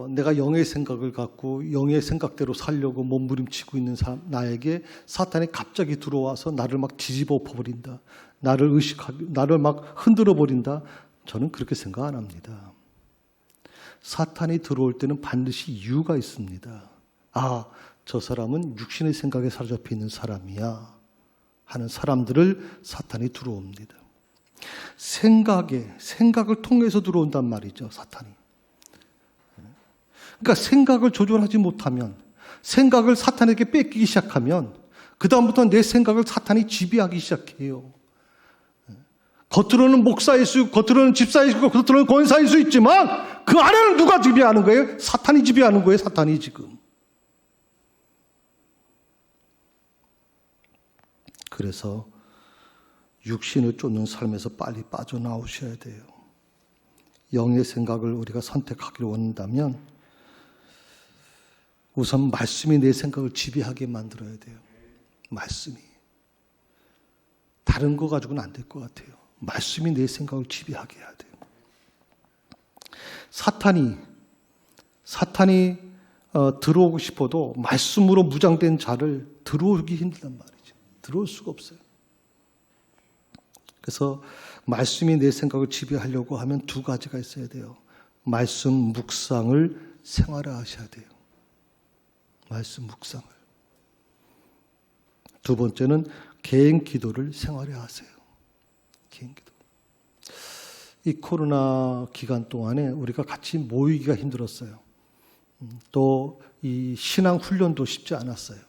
내가 영의 생각을 갖고 영의 생각대로 살려고 몸부림치고 있는 나에게 사탄이 갑자기 들어와서 나를 막 뒤집어 엎어버린다. 나를 막 흔들어 버린다. 저는 그렇게 생각 안 합니다. 사탄이 들어올 때는 반드시 이유가 있습니다. 아, 저 사람은 육신의 생각에 사로잡혀 있는 사람이야 하는 사람들을 사탄이 들어옵니다. 생각을 통해서 들어온단 말이죠, 사탄이. 그러니까 생각을 조절하지 못하면, 생각을 사탄에게 뺏기기 시작하면 그다음부터 내 생각을 사탄이 지배하기 시작해요. 겉으로는 목사일 수 있고, 겉으로는 집사일 수 있고, 겉으로는 권사일 수 있지만 그 안에는 누가 지배하는 거예요? 사탄이 지배하는 거예요, 사탄이 지금. 그래서 육신을 쫓는 삶에서 빨리 빠져나오셔야 돼요. 영의 생각을 우리가 선택하기를 원한다면 우선 말씀이 내 생각을 지배하게 만들어야 돼요. 말씀이. 다른 거 가지고는 안 될 것 같아요. 말씀이 내 생각을 지배하게 해야 돼요. 사탄이 들어오고 싶어도 말씀으로 무장된 자를 들어오기 힘들단 말이죠. 들어올 수가 없어요. 그래서 말씀이 내 생각을 지배하려고 하면 두 가지가 있어야 돼요. 말씀 묵상을 생활화하셔야 돼요. 말씀 묵상을. 두 번째는 개인 기도를 생활화하세요. 개인 기도. 이 코로나 기간 동안에 우리가 같이 모이기가 힘들었어요. 또 이 신앙 훈련도 쉽지 않았어요.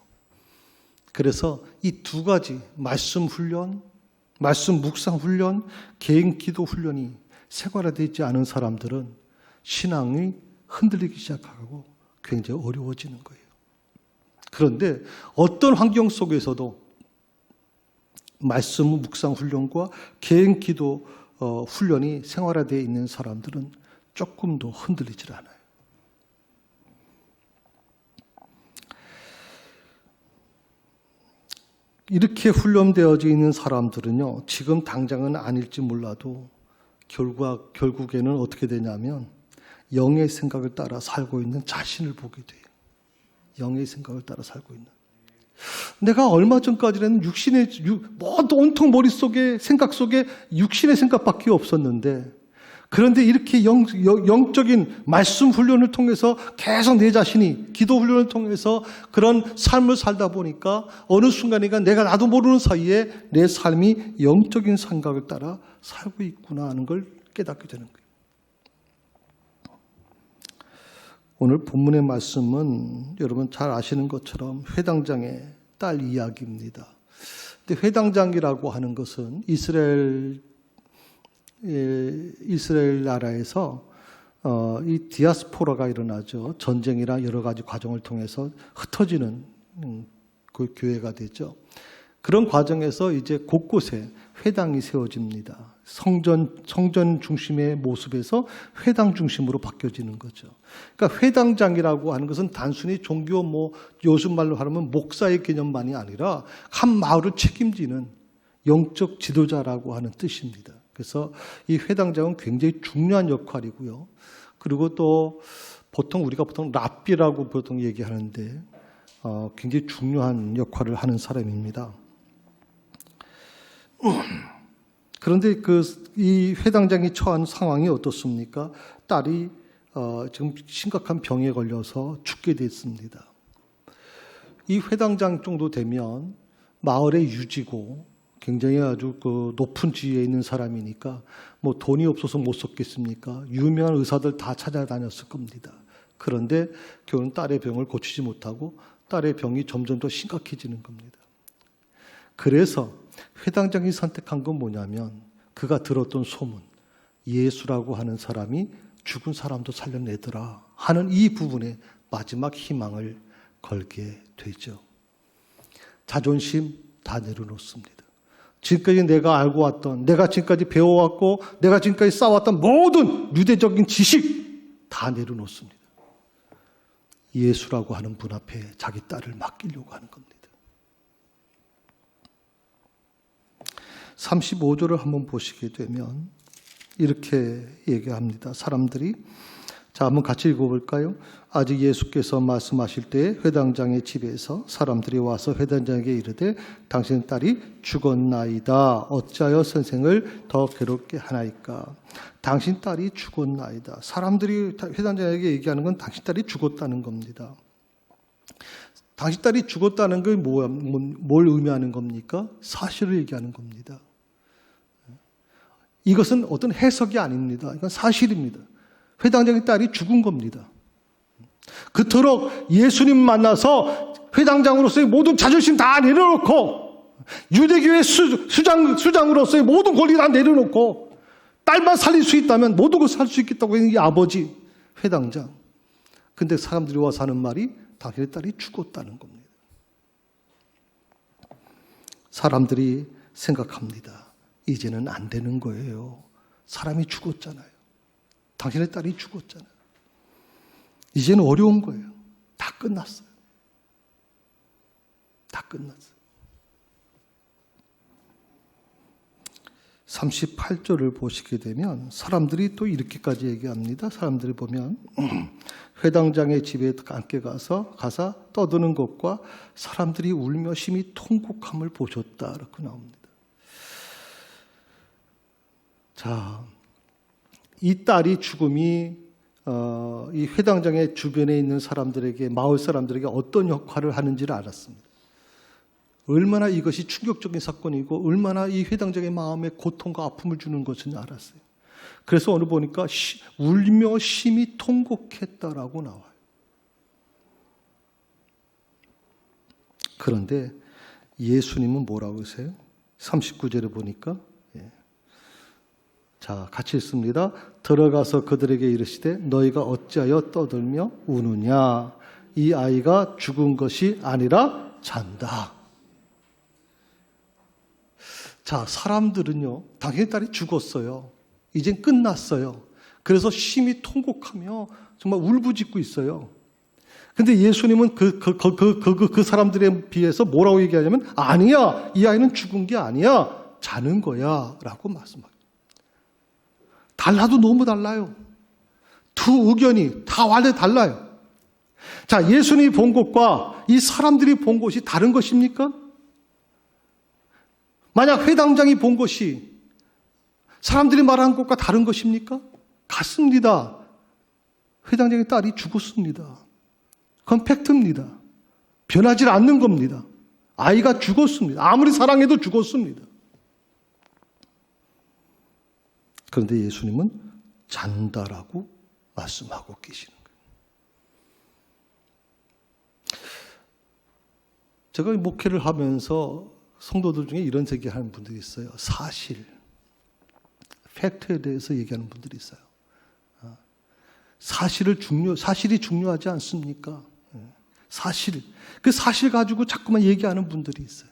그래서 이 두 가지, 말씀 훈련, 말씀 묵상 훈련, 개인 기도 훈련이 생활화되지 않은 사람들은 신앙이 흔들리기 시작하고 굉장히 어려워지는 거예요. 그런데 어떤 환경 속에서도 말씀 묵상 훈련과 개인 기도 훈련이 생활화되어 있는 사람들은 조금도 흔들리질 않아요. 이렇게 훈련되어져 있는 사람들은요, 지금 당장은 아닐지 몰라도 결국에는 어떻게 되냐면 영의 생각을 따라 살고 있는 자신을 보게 돼요. 영의 생각을 따라 살고 있는. 내가 얼마 전까지는 온통 머릿속에, 생각 속에 육신의 생각밖에 없었는데 그런데 이렇게 영적인 말씀 훈련을 통해서 계속 내 자신이 기도 훈련을 통해서 그런 삶을 살다 보니까 어느 순간인가 내가 나도 모르는 사이에 내 삶이 영적인 생각을 따라 살고 있구나 하는 걸 깨닫게 되는 거예요. 오늘 본문의 말씀은 여러분 잘 아시는 것처럼 회당장의 딸 이야기입니다. 근데 회당장이라고 하는 것은 이스라엘 나라에서 이 디아스포라가 일어나죠. 전쟁이나 여러 가지 과정을 통해서 흩어지는 그 교회가 되죠. 그런 과정에서 이제 곳곳에 회당이 세워집니다. 성전 중심의 모습에서 회당 중심으로 바뀌어지는 거죠. 그러니까 회당장이라고 하는 것은 단순히 종교 요즘 말로 하면 목사의 개념만이 아니라 한 마을을 책임지는 영적 지도자라고 하는 뜻입니다. 그래서 이 회당장은 굉장히 중요한 역할이고요. 그리고 또 우리가 보통 랍비라고 보통 얘기하는데 굉장히 중요한 역할을 하는 사람입니다. 그런데 이 회당장이 처한 상황이 어떻습니까? 딸이 지금 심각한 병에 걸려서 죽게 됐습니다. 이 회당장 정도 되면 마을의 유지고 굉장히 아주 높은 지위에 있는 사람이니까 돈이 없어서 못 썼겠습니까? 유명한 의사들 다 찾아다녔을 겁니다. 그런데 결국은 딸의 병을 고치지 못하고 딸의 병이 점점 더 심각해지는 겁니다. 그래서 회당장이 선택한 건 뭐냐면 그가 들었던 소문, 예수라고 하는 사람이 죽은 사람도 살려내더라 하는 이 부분에 마지막 희망을 걸게 되죠. 자존심 다 내려놓습니다. 지금까지 내가 알고 왔던, 내가 지금까지 배워왔고, 내가 지금까지 쌓아왔던 모든 유대적인 지식 다 내려놓습니다. 예수라고 하는 분 앞에 자기 딸을 맡기려고 하는 겁니다. 35절을 한번 보시게 되면 이렇게 얘기합니다. 사람들이 한번 같이 읽어볼까요? 아직 예수께서 말씀하실 때 회당장의 집에서 사람들이 와서 회당장에게 이르되 당신 딸이 죽었나이다. 어찌하여 선생을 더 괴롭게 하나이까? 당신 딸이 죽었나이다. 사람들이 회당장에게 얘기하는 건 당신 딸이 죽었다는 겁니다. 당신 딸이 죽었다는 게 뭘 의미하는 겁니까? 사실을 얘기하는 겁니다. 이것은 어떤 해석이 아닙니다. 이건 사실입니다. 회당장의 딸이 죽은 겁니다. 그토록 예수님 만나서 회당장으로서의 모든 자존심 다 내려놓고 유대교의 수장으로서의 모든 권리 다 내려놓고 딸만 살릴 수 있다면 모든 걸 살 수 있겠다고 하는 이 아버지 회당장. 근데 사람들이 와서 하는 말이 당신의 딸이 죽었다는 겁니다. 사람들이 생각합니다. 이제는 안 되는 거예요. 사람이 죽었잖아요. 당신의 딸이 죽었잖아요. 이제는 어려운 거예요. 다 끝났어요. 다 끝났어요. 38절을 보시게 되면 사람들이 또 이렇게까지 얘기합니다. 사람들이 보면 회당장의 집에 함께 가서 떠드는 것과 사람들이 울며 심히 통곡함을 보셨다. 이렇게 나옵니다. 자, 이 딸이 죽음이 이 회당장의 주변에 있는 사람들에게, 마을 사람들에게 어떤 역할을 하는지를 알았습니다. 얼마나 이것이 충격적인 사건이고 얼마나 이 회당장의 마음에 고통과 아픔을 주는 것인지 알았어요. 그래서 오늘 보니까 울며 심히 통곡했다라고 나와요. 그런데 예수님은 뭐라고 하세요? 39절에 보니까 자, 같이 읽습니다. 들어가서 그들에게 이르시되 너희가 어찌하여 떠들며 우느냐? 이 아이가 죽은 것이 아니라 잔다. 자, 사람들은요, 당신의 딸이 죽었어요. 이젠 끝났어요. 그래서 심히 통곡하며 정말 울부짖고 있어요. 근데 예수님은 그 사람들에 비해서 뭐라고 얘기하냐면, 아니야, 이 아이는 죽은 게 아니야, 자는 거야, 라고 말씀합니다. 달라도 너무 달라요. 두 의견이 다 완전히 달라요. 자, 예수님이 본 것과 이 사람들이 본 것이 다른 것입니까? 만약 회당장이 본 것이 사람들이 말하는 것과 다른 것입니까? 갔습니다. 회당장의 딸이 죽었습니다. 그건 팩트입니다. 변하지 않는 겁니다. 아이가 죽었습니다. 아무리 사랑해도 죽었습니다. 그런데 예수님은 잔다라고 말씀하고 계시는 거예요. 제가 목회를 하면서 성도들 중에 이런 얘기하는 분들이 있어요. 사실, 팩트에 대해서 얘기하는 분들이 있어요. 사실이 중요하지 않습니까? 사실. 그 사실 가지고 자꾸만 얘기하는 분들이 있어요.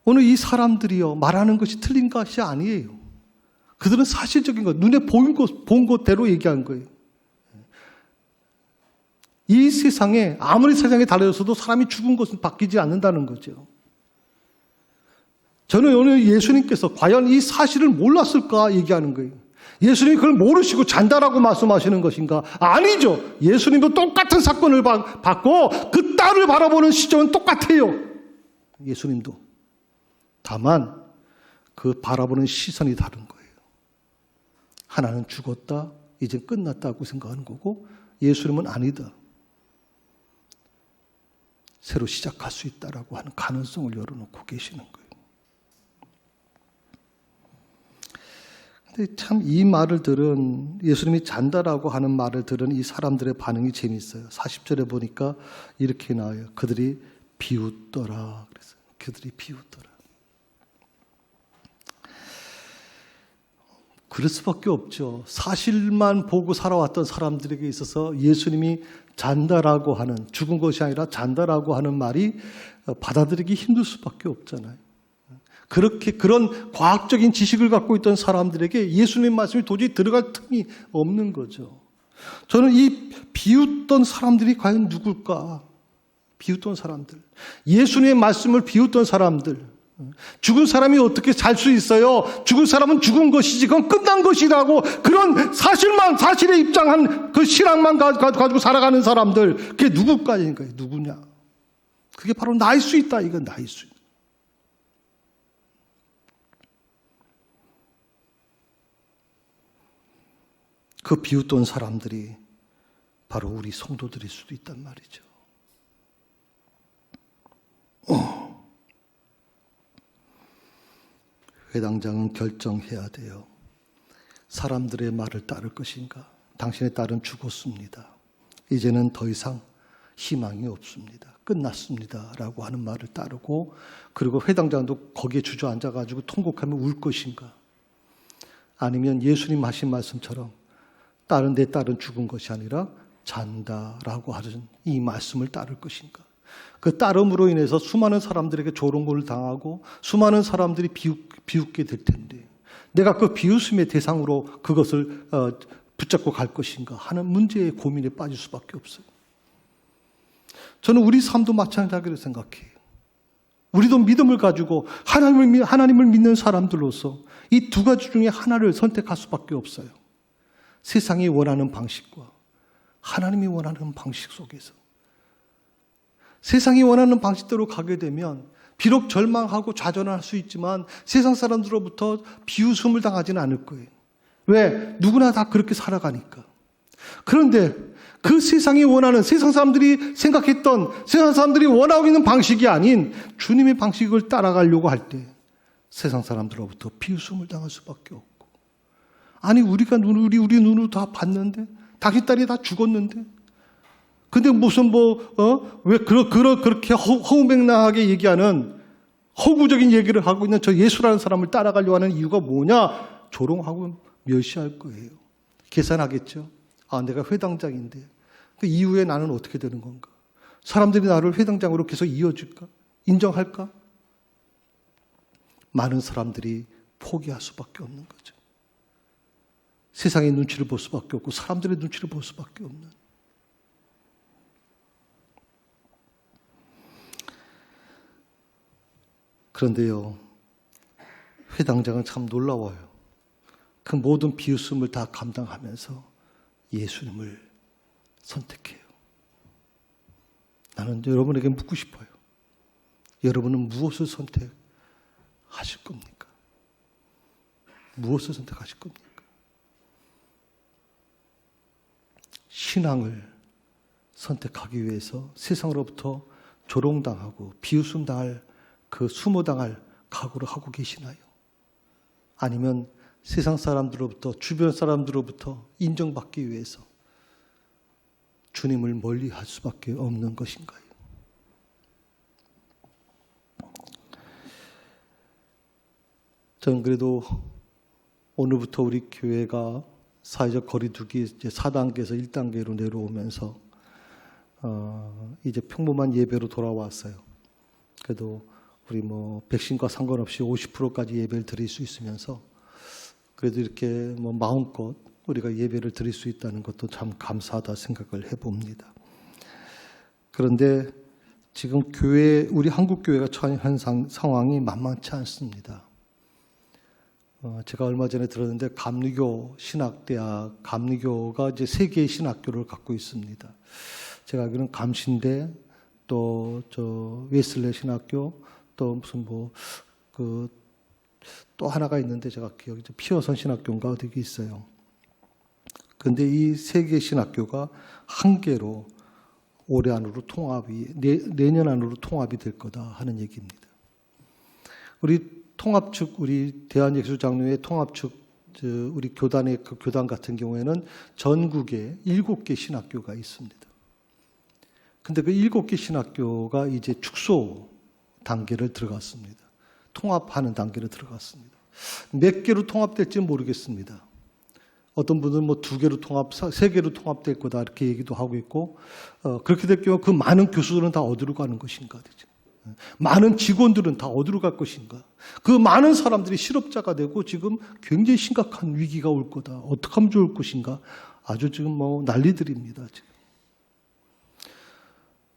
오늘 이 사람들이요, 말하는 것이 틀린 것이 아니에요. 그들은 사실적인 것, 눈에 본 것대로 얘기한 거예요. 이 세상에, 아무리 세상이 달라졌어도 사람이 죽은 것은 바뀌지 않는다는 거죠. 저는 오늘 예수님께서 과연 이 사실을 몰랐을까 얘기하는 거예요. 예수님이 그걸 모르시고 잔다라고 말씀하시는 것인가? 아니죠. 예수님도 똑같은 사건을 받고 그 딸을 바라보는 시점은 똑같아요. 예수님도. 다만 그 바라보는 시선이 다른 거예요. 하나는 죽었다, 이제 끝났다고 생각하는 거고, 예수님은 아니다. 새로 시작할 수 있다라고 하는 가능성을 열어놓고 계시는 거예요. 근데 참 이 말을 들은, 예수님이 잔다라고 하는 말을 들은 이 사람들의 반응이 재미있어요. 40절에 보니까 이렇게 나와요. 그들이 비웃더라. 그래서 그들이 비웃더라. 그럴 수밖에 없죠. 사실만 보고 살아왔던 사람들에게 있어서 예수님이 잔다라고 하는, 죽은 것이 아니라 잔다라고 하는 말이 받아들이기 힘들 수밖에 없잖아요. 그런 과학적인 지식을 갖고 있던 사람들에게 예수님 말씀이 도저히 들어갈 틈이 없는 거죠. 저는 이 비웃던 사람들이 과연 누굴까? 비웃던 사람들. 예수님의 말씀을 비웃던 사람들. 죽은 사람이 어떻게 살 수 있어요? 죽은 사람은 죽은 것이지, 그건 끝난 것이라고, 그런 사실에 입장한 그 신앙만 가지고 살아가는 사람들, 그게 누구까지인 거예요? 누구냐? 그게 바로 나일 수 있다. 이건 나일 수 있다. 그 비웃던 사람들이 바로 우리 성도들일 수도 있단 말이죠. 회당장은 결정해야 돼요. 사람들의 말을 따를 것인가? 당신의 딸은 죽었습니다. 이제는 더 이상 희망이 없습니다. 끝났습니다. 라고 하는 말을 따르고, 그리고 회당장도 거기에 주저앉아가지고 통곡하며 울 것인가? 아니면 예수님 하신 말씀처럼 내 딸은 죽은 것이 아니라 잔다라고 하는 이 말씀을 따를 것인가? 그 따름으로 인해서 수많은 사람들에게 조롱을 당하고 수많은 사람들이 비웃게 될 텐데, 내가 그 비웃음의 대상으로 그것을 붙잡고 갈 것인가 하는 문제의 고민에 빠질 수밖에 없어요. 저는 우리 삶도 마찬가지로 생각해요. 우리도 믿음을 가지고 하나님을 믿는 사람들로서 이 두 가지 중에 하나를 선택할 수밖에 없어요. 세상이 원하는 방식과 하나님이 원하는 방식 속에서. 세상이 원하는 방식대로 가게 되면 비록 절망하고 좌절할 수 있지만 세상 사람들로부터 비웃음을 당하지는 않을 거예요. 왜? 누구나 다 그렇게 살아가니까. 그런데 그 세상이 원하는, 세상 사람들이 생각했던, 세상 사람들이 원하고 있는 방식이 아닌 주님의 방식을 따라가려고 할 때 세상 사람들로부터 비웃음을 당할 수밖에 없고, 아니 우리 눈으로 다 봤는데, 당신 딸이 다 죽었는데, 근데 무슨 왜 그렇게 허우맹랑하게 얘기하는, 허구적인 얘기를 하고 있는 저 예수라는 사람을 따라가려고 하는 이유가 뭐냐? 조롱하고 멸시할 거예요. 계산하겠죠. 내가 회당장인데 그 이후에 나는 어떻게 되는 건가? 사람들이 나를 회당장으로 계속 이어줄까? 인정할까? 많은 사람들이 포기할 수밖에 없는 거죠. 세상의 눈치를 볼 수밖에 없고 사람들의 눈치를 볼 수밖에 없는. 그런데요, 회당장은 참 놀라워요. 그 모든 비웃음을 다 감당하면서 예수님을 선택해요. 나는 여러분에게 묻고 싶어요. 여러분은 무엇을 선택하실 겁니까? 무엇을 선택하실 겁니까? 신앙을 선택하기 위해서 세상으로부터 조롱당하고 비웃음당할 그 수모당할 각오를 하고 계시나요? 아니면 세상 사람들로부터 주변 사람들로부터 인정받기 위해서 주님을 멀리할 수밖에 없는 것인가요? 저는 그래도 오늘부터 우리 교회가 사회적 거리두기 이제 4단계에서 1단계로 내려오면서 이제 평범한 예배로 돌아왔어요. 그래도 우리 뭐 백신과 상관없이 50%까지 예배를 드릴 수 있으면서 그래도 이렇게 뭐 마음껏 우리가 예배를 드릴 수 있다는 것도 참 감사하다 생각을 해봅니다. 그런데 지금 우리 한국 교회가 처한 상황이 만만치 않습니다. 제가 얼마 전에 들었는데 감리교 신학대학, 감리교가 이제 3개의 신학교를 갖고 있습니다. 제가 알기로는 감신대, 또 웨슬레 신학교, 또 무슨 또 하나가 있는데 제가 기억이 피어선 신학교인가 어디 있어요. 그런데 이 3개의 신학교가 한 개로 올해 안으로 내년 안으로 통합이 될 거다 하는 얘기입니다. 우리 통합 측, 우리 대한예수장로회 통합 측, 우리 교단의 그 교단 같은 경우에는 전국에 7개 신학교가 있습니다. 근데 그 7개 신학교가 이제 축소 단계를 들어갔습니다. 통합하는 단계를 들어갔습니다. 몇 개로 통합될지는 모르겠습니다. 어떤 분은 뭐 2개로 3개로 통합될 거다 이렇게 얘기도 하고 있고, 그렇게 될 경우 그 많은 교수들은 다 어디로 가는 것인가 되죠. 많은 직원들은 다 어디로 갈 것인가? 그 많은 사람들이 실업자가 되고 지금 굉장히 심각한 위기가 올 거다. 어떻게 하면 좋을 것인가? 아주 지금 뭐 난리들입니다. 지금.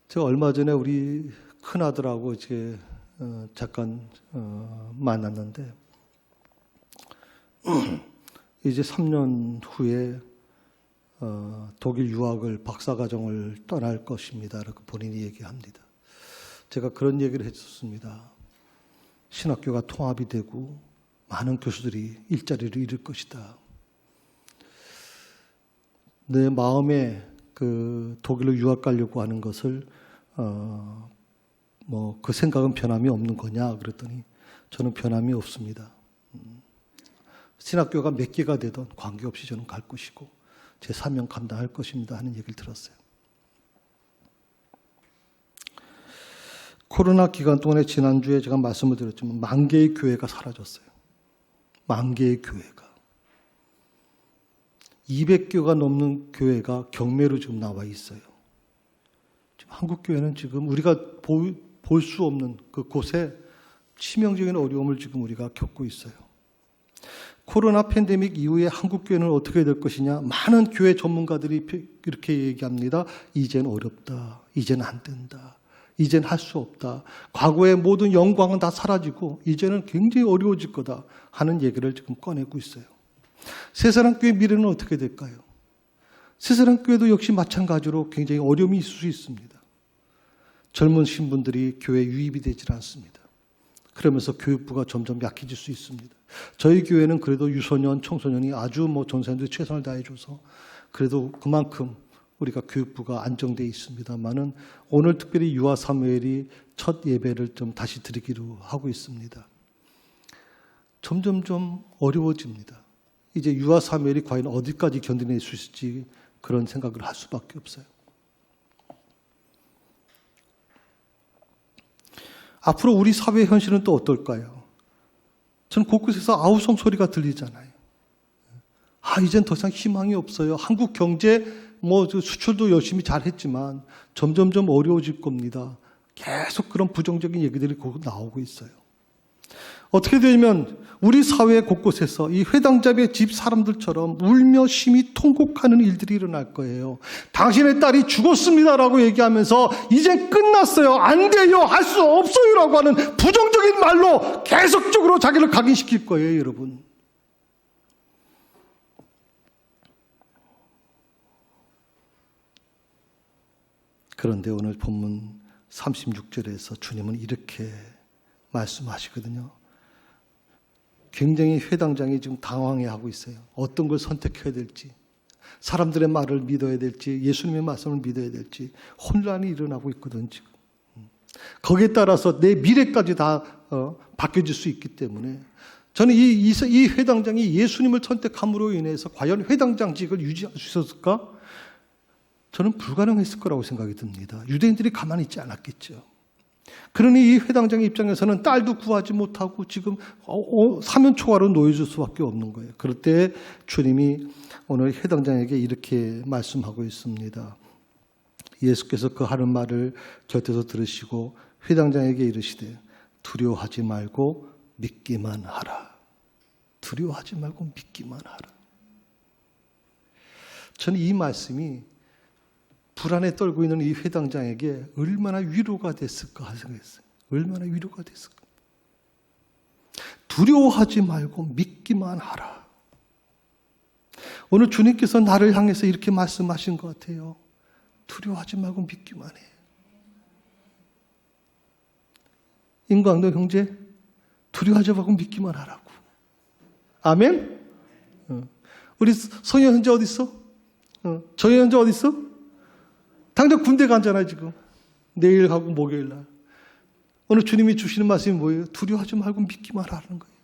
제가 얼마 전에 우리 큰 아들하고 이제 잠깐 만났는데 이제 3년 후에 독일 유학을 박사과정을 떠날 것입니다. 라고 본인이 얘기합니다. 제가 그런 얘기를 했었습니다. 신학교가 통합이 되고 많은 교수들이 일자리를 잃을 것이다. 내 마음에 그 독일로 유학 가려고 하는 것을 그 생각은 변함이 없는 거냐 그랬더니 저는 변함이 없습니다. 신학교가 몇 개가 되든 관계없이 저는 갈 것이고 제 사명 감당할 것입니다 하는 얘기를 들었어요. 코로나 기간 동안에 지난주에 제가 말씀을 드렸지만 10,000개의 교회가 사라졌어요. 10,000개의 교회가. 200개가 넘는 교회가 경매로 지금 나와 있어요. 지금 한국 교회는 지금 우리가 볼 수 없는 그곳에 치명적인 어려움을 지금 우리가 겪고 있어요. 코로나 팬데믹 이후에 한국 교회는 어떻게 될 것이냐? 많은 교회 전문가들이 이렇게 얘기합니다. 이젠 어렵다. 이젠 안 된다. 이젠 할 수 없다. 과거의 모든 영광은 다 사라지고 이제는 굉장히 어려워질 거다 하는 얘기를 지금 꺼내고 있어요. 새사랑교회 미래는 어떻게 될까요? 새사랑교회도 역시 마찬가지로 굉장히 어려움이 있을 수 있습니다. 젊은 신분들이 교회에 유입이 되질 않습니다. 그러면서 교육부가 점점 약해질 수 있습니다. 저희 교회는 그래도 유소년, 청소년이 아주 전사님들이 최선을 다해줘서 그래도 그만큼 우리가 교육부가 안정되어 있습니다만은 오늘 특별히 유아 사무엘이 첫 예배를 좀 다시 드리기로 하고 있습니다. 점점 좀 어려워집니다. 이제 유아 사무엘이 과연 어디까지 견뎌낼 수 있을지 그런 생각을 할 수밖에 없어요. 앞으로 우리 사회 현실은 또 어떨까요? 저는 곳곳에서 아우성 소리가 들리잖아요. 이젠 더 이상 희망이 없어요. 한국 경제 수출도 열심히 잘했지만 점점점 어려워질 겁니다. 계속 그런 부정적인 얘기들이 나오고 있어요. 어떻게 되면 우리 사회 곳곳에서 이 회당잡의 집 사람들처럼 울며 심히 통곡하는 일들이 일어날 거예요. 당신의 딸이 죽었습니다라고 얘기하면서 이젠 끝났어요. 안 돼요. 할 수 없어요라고 하는 부정적인 말로 계속적으로 자기를 각인시킬 거예요, 여러분. 그런데 오늘 본문 36절에서 주님은 이렇게 말씀하시거든요. 굉장히 회당장이 지금 당황해하고 있어요. 어떤 걸 선택해야 될지, 사람들의 말을 믿어야 될지, 예수님의 말씀을 믿어야 될지 혼란이 일어나고 있거든 지금. 거기에 따라서 내 미래까지 다 바뀌어질 수 있기 때문에 저는 이 회당장이 예수님을 선택함으로 인해서 과연 회당장직을 유지할 수 있었을까? 저는 불가능했을 거라고 생각이 듭니다. 유대인들이 가만히 있지 않았겠죠. 그러니 이 회당장의 입장에서는 딸도 구하지 못하고 지금 사면초가로 놓여질 수밖에 없는 거예요. 그럴 때 주님이 오늘 회당장에게 이렇게 말씀하고 있습니다. 예수께서 그 하는 말을 곁에서 들으시고 회당장에게 이르시되 두려워하지 말고 믿기만 하라. 두려워하지 말고 믿기만 하라. 저는 이 말씀이 불안에 떨고 있는 이 회당장에게 얼마나 위로가 됐을까 생각했어요. 얼마나 위로가 됐을까. 두려워하지 말고 믿기만 하라. 오늘 주님께서 나를 향해서 이렇게 말씀하신 것 같아요. 두려워하지 말고 믿기만 해. 인광도 형제, 두려워하지 말고 믿기만 하라고. 아멘? 우리 성현 형제 어디 있어? 정현 형제 어디 있어? 당장 군대 가잖아요 지금. 내일 가고 목요일 날. 오늘 주님이 주시는 말씀이 뭐예요? 두려워하지 말고 믿기만 하라는 거예요.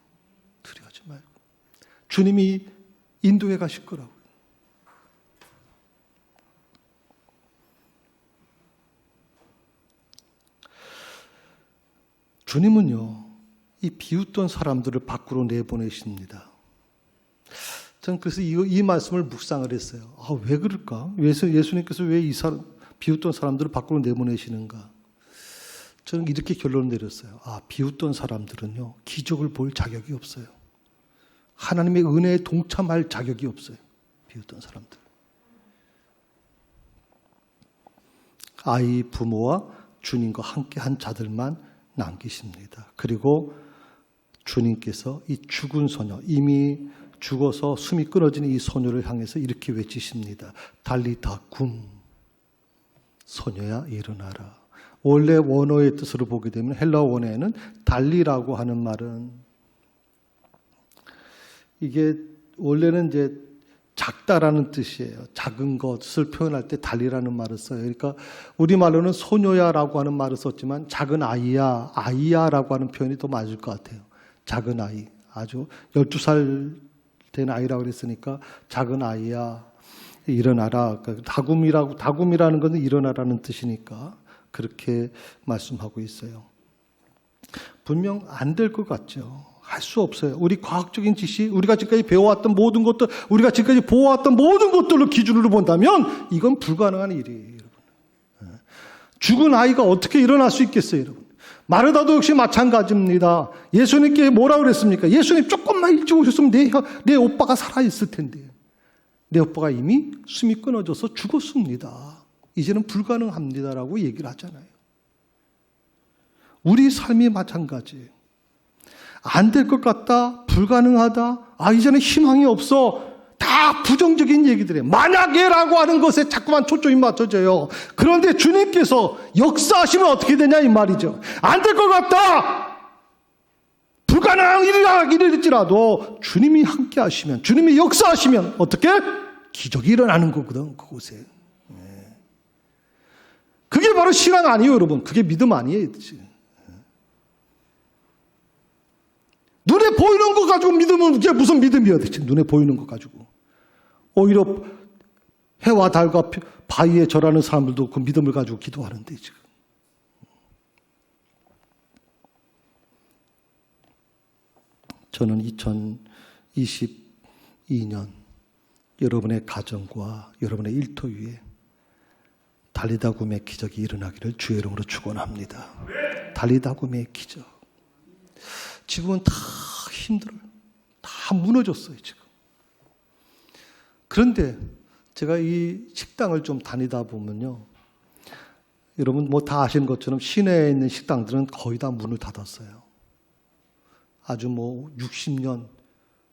두려워하지 말고. 주님이 인도해 가실 거라고요. 주님은요, 이 비웃던 사람들을 밖으로 내보내십니다. 저는 그래서 이 말씀을 묵상을 했어요. 왜 그럴까? 예수님께서 왜 이 비웃던 사람들을 밖으로 내보내시는가? 저는 이렇게 결론을 내렸어요. 비웃던 사람들은요, 기적을 볼 자격이 없어요. 하나님의 은혜에 동참할 자격이 없어요. 비웃던 사람들. 아이, 부모와 주님과 함께한 자들만 남기십니다. 그리고 주님께서 이 죽은 소녀, 이미 죽어서 숨이 끊어지는 이 소녀를 향해서 이렇게 외치십니다. 달리다 굼, 소녀야 일어나라. 원래 원어의 뜻으로 보게 되면 헬라어 원어에는 달리라고 하는 말은 이게 원래는 이제 작다라는 뜻이에요. 작은 것을 표현할 때 달리라는 말을 써요. 그러니까 우리말로는 소녀야라고 하는 말을 썼지만 작은 아이야, 아이야라고 하는 표현이 더 맞을 것 같아요. 작은 아이, 아주 12살 된 아이라고 그랬으니까 작은 아이야, 일어나라. 그러니까 다굼이라는 것은 일어나라는 뜻이니까 그렇게 말씀하고 있어요. 분명 안 될 것 같죠. 할 수 없어요. 우리 과학적인 지식, 우리가 지금까지 배워왔던 모든 것들, 우리가 지금까지 보아왔던 모든 것들로 기준으로 본다면 이건 불가능한 일이에요, 여러분. 죽은 아이가 어떻게 일어날 수 있겠어요, 여러분? 마르다도 역시 마찬가지입니다. 예수님께 뭐라고 그랬습니까? 예수님 조금만 일찍 오셨으면 내 오빠가 살아있을 텐데. 내 오빠가 이미 숨이 끊어져서 죽었습니다. 이제는 불가능합니다라고 얘기를 하잖아요. 우리 삶이 마찬가지예요. 안 될 것 같다, 불가능하다, 이제는 희망이 없어. 다 부정적인 얘기들이에요. 만약에라고 하는 것에 자꾸만 초점이 맞춰져요. 그런데 주님께서 역사하시면 어떻게 되냐 이 말이죠. 안 될 것 같다, 불가능한 일일지라도 주님이 함께 하시면, 주님이 역사하시면 어떻게? 기적이 일어나는 거거든, 그곳에. 그게 바로 신앙 아니에요, 여러분. 그게 믿음 아니에요. 눈에 보이는 거 가지고 믿으면 그게 무슨 믿음이야, 대체. 눈에 보이는 거 가지고. 오히려 해와 달과 바위에 절하는 사람들도 그 믿음을 가지고 기도하는데, 지금. 저는 2022년 여러분의 가정과 여러분의 일터 위에 달리다 굼의 기적이 일어나기를 주의 이름으로 축원합니다. 달리다 굼의 기적. 지금은 다 힘들어요. 다 무너졌어요, 지금. 그런데 제가 이 식당을 좀 다니다 보면요. 여러분 뭐 다 아시는 것처럼 시내에 있는 식당들은 거의 다 문을 닫았어요. 아주 60년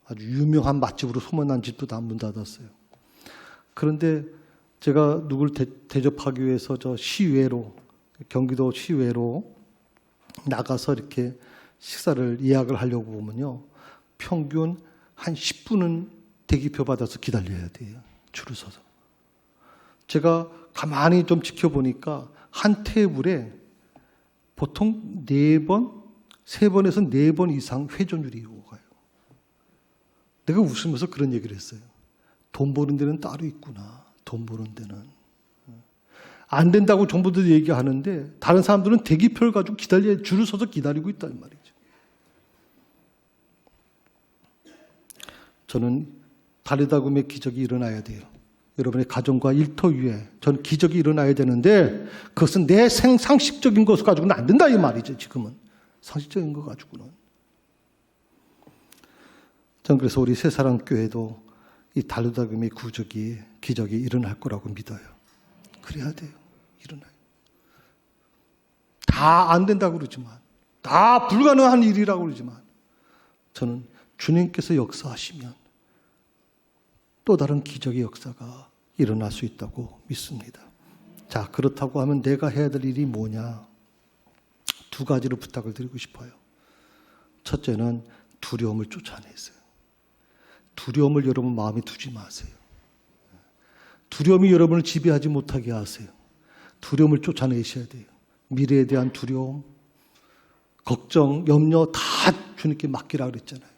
아주 유명한 맛집으로 소문난 집도 다 문 닫았어요. 그런데 제가 누굴 대접하기 위해서 저 시외로, 경기도 시외로 나가서 이렇게 식사를 예약을 하려고 보면요. 평균 한 10분은 대기표 받아서 기다려야 돼요. 줄을 서서. 제가 가만히 좀 지켜보니까 한 테이블에 보통 4번, 3번에서 4번 이상 회전율이 오가요. 내가 웃으면서 그런 얘기를 했어요. 돈 버는 데는 따로 있구나. 돈 버는 데는. 안 된다고 정부들이 얘기하는데 다른 사람들은 대기표를 가지고 줄을 서서 기다리고 있단 말이죠. 저는 다리다굼의 기적이 일어나야 돼요. 여러분의 가정과 일터 위에 저는 기적이 일어나야 되는데 그것은 내 상식적인 것을 가지고는 안 된다 이 말이죠. 지금은 상식적인 것 가지고는. 저는 그래서 우리 새사랑교회도 이 다리다굼의 기적이 일어날 거라고 믿어요. 그래야 돼요. 일어나요. 다 안 된다고 그러지만, 다 불가능한 일이라고 그러지만, 저는 주님께서 역사하시면 또 다른 기적의 역사가 일어날 수 있다고 믿습니다. 자, 그렇다고 하면 내가 해야 될 일이 뭐냐? 2가지를 부탁을 드리고 싶어요. 첫째는 두려움을 쫓아내세요. 두려움을 여러분 마음에 두지 마세요. 두려움이 여러분을 지배하지 못하게 하세요. 두려움을 쫓아내셔야 돼요. 미래에 대한 두려움, 걱정, 염려 다 주님께 맡기라 그랬잖아요.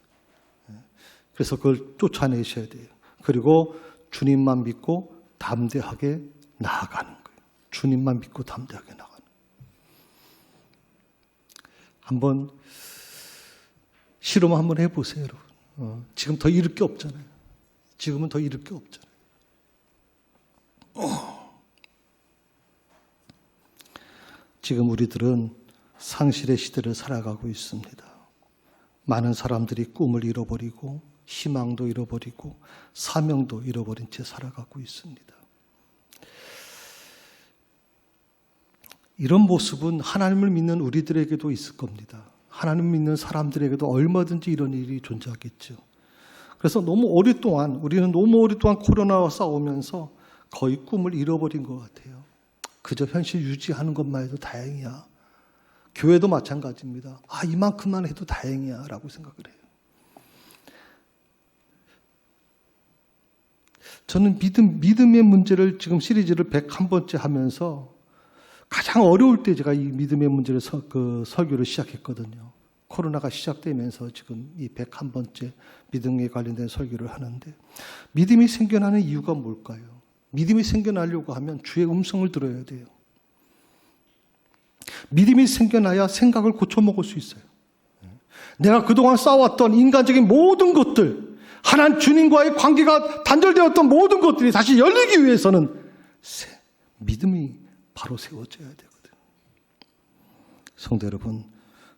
그래서 그걸 쫓아내셔야 돼요. 그리고 주님만 믿고 담대하게 나아가는 거예요. 주님만 믿고 담대하게 나아가는 거예요. 한번 실험 한번 해보세요, 여러분. 지금 더 잃을 게 없잖아요. 지금은 더 잃을 게 없잖아요. 지금 우리들은 상실의 시대를 살아가고 있습니다. 많은 사람들이 꿈을 잃어버리고 희망도 잃어버리고 사명도 잃어버린 채 살아가고 있습니다. 이런 모습은 하나님을 믿는 우리들에게도 있을 겁니다. 하나님 믿는 사람들에게도 얼마든지 이런 일이 존재하겠죠. 그래서 우리는 너무 오랫동안 코로나와 싸우면서 거의 꿈을 잃어버린 것 같아요. 그저 현실 유지하는 것만 해도 다행이야. 교회도 마찬가지입니다. 이만큼만 해도 다행이야 라고 생각을 해요. 저는 믿음의 문제를 지금 시리즈를 101번째 하면서 가장 어려울 때 제가 이 믿음의 문제를 설교를 시작했거든요. 코로나가 시작되면서 지금 이 101번째 믿음에 관련된 설교를 하는데 믿음이 생겨나는 이유가 뭘까요? 믿음이 생겨나려고 하면 주의 음성을 들어야 돼요. 믿음이 생겨나야 생각을 고쳐먹을 수 있어요. 내가 그동안 쌓아왔던 인간적인 모든 것들, 하나님 주님과의 관계가 단절되었던 모든 것들이 다시 열리기 위해서는 믿음이 바로 세워져야 되거든요. 성도 여러분,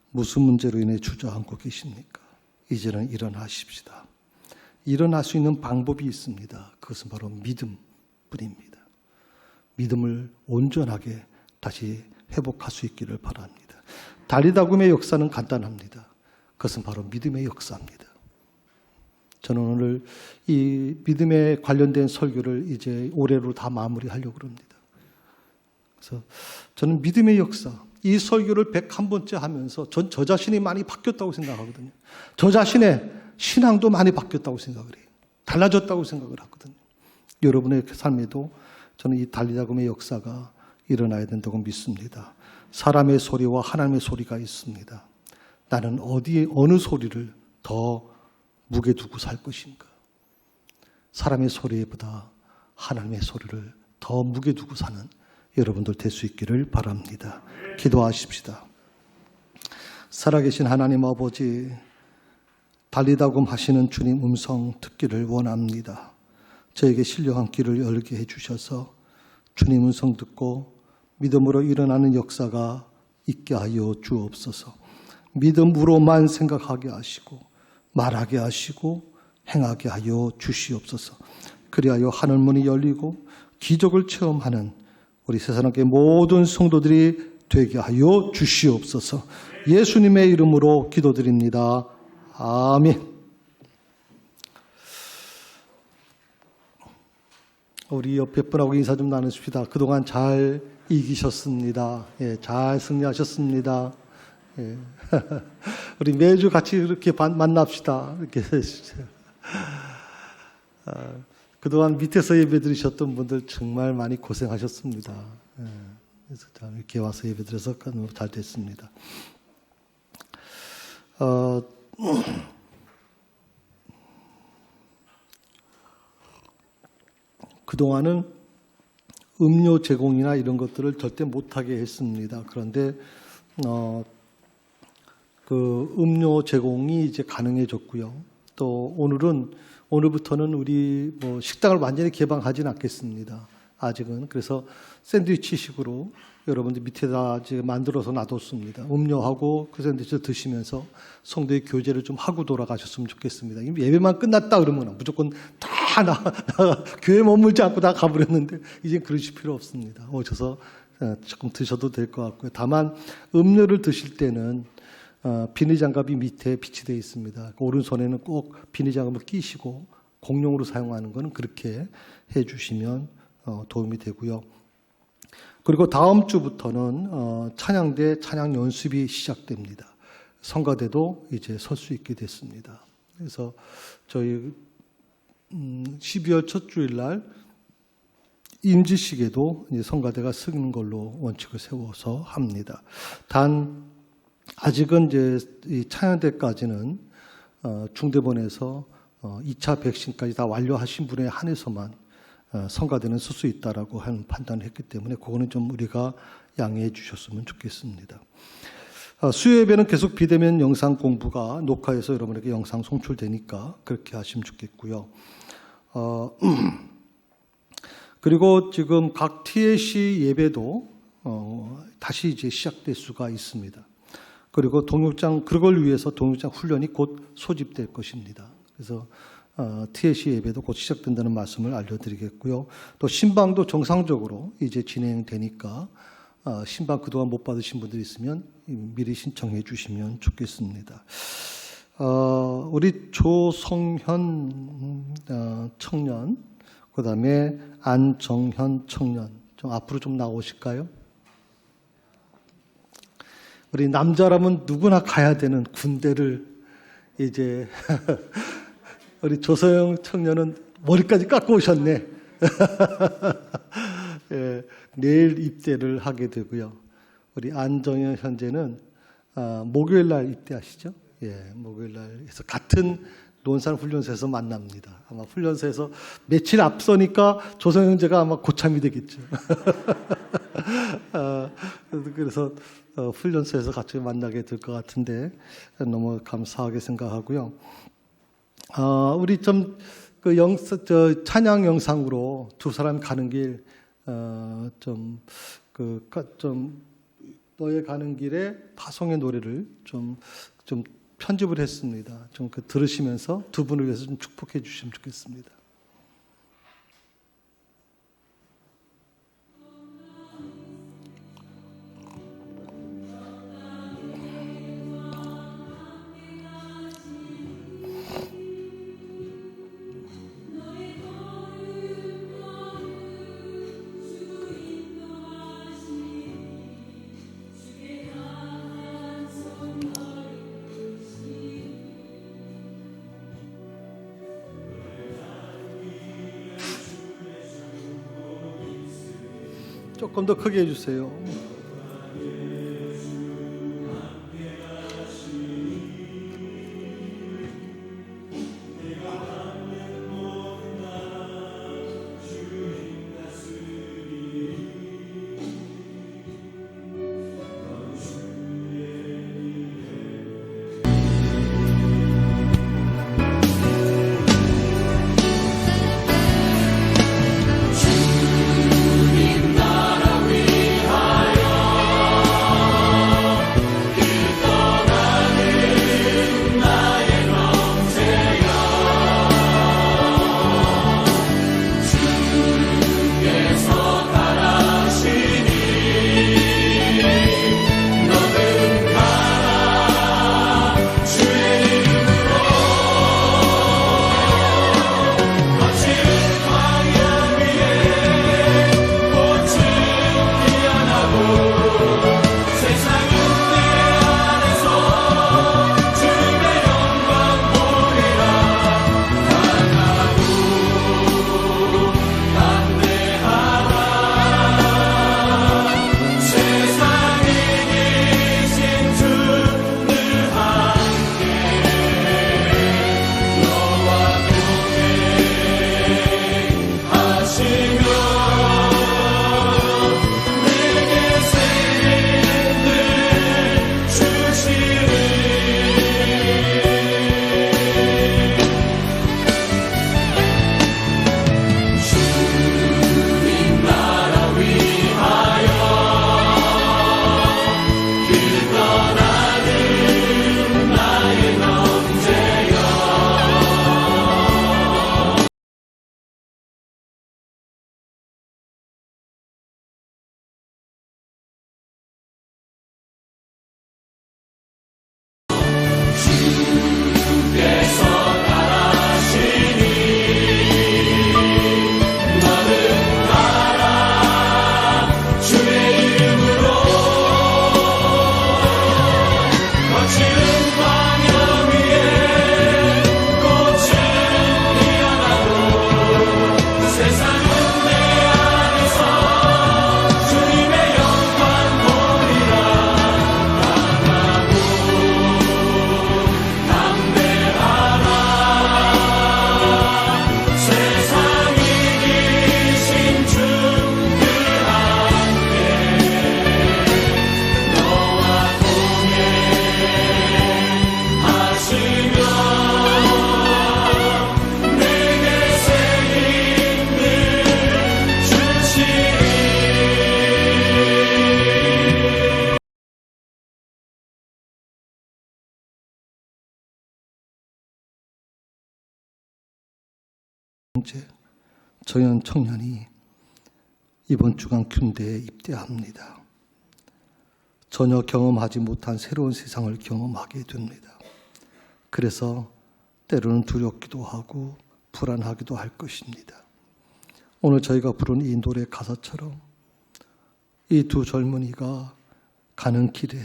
무슨 문제로 인해 주저앉고 계십니까? 이제는 일어나십시다. 일어날 수 있는 방법이 있습니다. 그것은 바로 믿음뿐입니다. 믿음을 온전하게 다시 회복할 수 있기를 바랍니다. 다리다굼의 역사는 간단합니다. 그것은 바로 믿음의 역사입니다. 저는 오늘 이 믿음에 관련된 설교를 이제 올해로 다 마무리하려고 합니다. 그래서 저는 믿음의 역사, 이 설교를 101번째 하면서 저 자신이 많이 바뀌었다고 생각하거든요. 저 자신의 신앙도 많이 바뀌었다고 생각을 해요. 달라졌다고 생각을 하거든요. 여러분의 삶에도 저는 이 다리다굼의 역사가 일어나야 된다고 믿습니다. 사람의 소리와 하나님의 소리가 있습니다. 나는 어느 소리를 더 무게 두고 살 것인가? 사람의 소리보다 하나님의 소리를 더 무게 두고 사는 여러분들 될 수 있기를 바랍니다. 기도하십시다. 살아계신 하나님 아버지, 다리다굼 하시는 주님 음성 듣기를 원합니다. 저에게 신령한 귀를 열게 해주셔서 주님 음성 듣고 믿음으로 일어나는 역사가 있게 하여 주옵소서. 믿음으로만 생각하게 하시고 말하게 하시고 행하게 하여 주시옵소서. 그리하여 하늘문이 열리고 기적을 체험하는 우리 세상의 모든 성도들이 되게 하여 주시옵소서. 예수님의 이름으로 기도드립니다. 아멘. 우리 옆에 분하고 인사 좀 나누십시다. 그동안 잘 이기셨습니다. 잘 승리하셨습니다. 우리 매주 같이 이렇게 만납시다. 이렇게 해주세요. 그동안 밑에서 예배 드리셨던 분들 정말 많이 고생하셨습니다. 그래서 이렇게 와서 예배 드려서 너무 잘 됐습니다. 그동안은 음료 제공이나 이런 것들을 절대 못하게 했습니다. 그런데 그 음료 제공이 이제 가능해졌고요. 또 오늘부터는 우리 뭐 식당을 완전히 개방하지는 않겠습니다. 아직은. 그래서 샌드위치식으로 여러분들 밑에다 지금 만들어서 놔뒀습니다. 음료하고 그 샌드위치를 드시면서 성도의 교제를 좀 하고 돌아가셨으면 좋겠습니다. 예배만 끝났다 그러면 무조건 다 교회 머물지 않고 다 가버렸는데 이제 그러실 필요 없습니다. 오셔서 조금 드셔도 될 것 같고요. 다만 음료를 드실 때는 비닐장갑이 밑에 비치되어 있습니다. 오른손에는 꼭 비닐장갑을 끼시고 공용으로 사용하는 것은 그렇게 해주시면 도움이 되고요. 그리고 다음 주부터는 찬양대 찬양 연습이 시작됩니다. 성가대도 이제 설 수 있게 됐습니다. 그래서 저희 12월 첫 주일 날 임지식에도 이제 성가대가 쓰는 걸로 원칙을 세워서 합니다. 단 아직은 이제 이 찬양대까지는 중대본에서 2차 백신까지 다 완료하신 분에 한해서만 성가대는 쓸 수 있다라고 하는 판단을 했기 때문에 그거는 좀 우리가 양해해 주셨으면 좋겠습니다. 수요예배는 계속 비대면 영상 공부가 녹화해서 여러분에게 영상 송출되니까 그렇게 하시면 좋겠고요. 그리고 지금 각 TAC 예배도 다시 이제 시작될 수가 있습니다. 그리고 그걸 위해서 동역장 훈련이 곧 소집될 것입니다. 그래서 TAC 예배도 곧 시작된다는 말씀을 알려드리겠고요. 또 신방도 정상적으로 이제 진행되니까 신방 그동안 못 받으신 분들이 있으면 미리 신청해 주시면 좋겠습니다. 우리 조성현 청년, 그 다음에 안정현 청년, 좀 앞으로 좀 나오실까요? 우리 남자라면 누구나 가야 되는 군대를 이제 우리 조서영 청년은 머리까지 깎고 오셨네. 예, 내일 입대를 하게 되고요. 우리 안정현 현재는 목요일 날 입대하시죠? 예, 목요일 날에서 같은 논산훈련소에서 만납니다. 아마 훈련소에서 며칠 앞서니까 조성영 형제가 아마 고참이 되겠죠. 그래서 훈련소에서 같이 만나게 될 것 같은데 너무 감사하게 생각하고요. 우리 찬양 영상으로 두 사람 가는 길, 너의 가는 길에 파송의 노래를 좀 편집을 했습니다. 좀 들으시면서 두 분을 위해서 좀 축복해 주시면 좋겠습니다. 조금 더 크게 해주세요. 주님 나라 위하여 형제, 정현 청년이 이번 주간 군대에 입대합니다. 전혀 경험하지 못한 새로운 세상을 경험하게 됩니다. 그래서 때로는 두렵기도 하고 불안하기도 할 것입니다. 오늘 저희가 부른 이 노래 가사처럼 이 두 젊은이가 가는 길에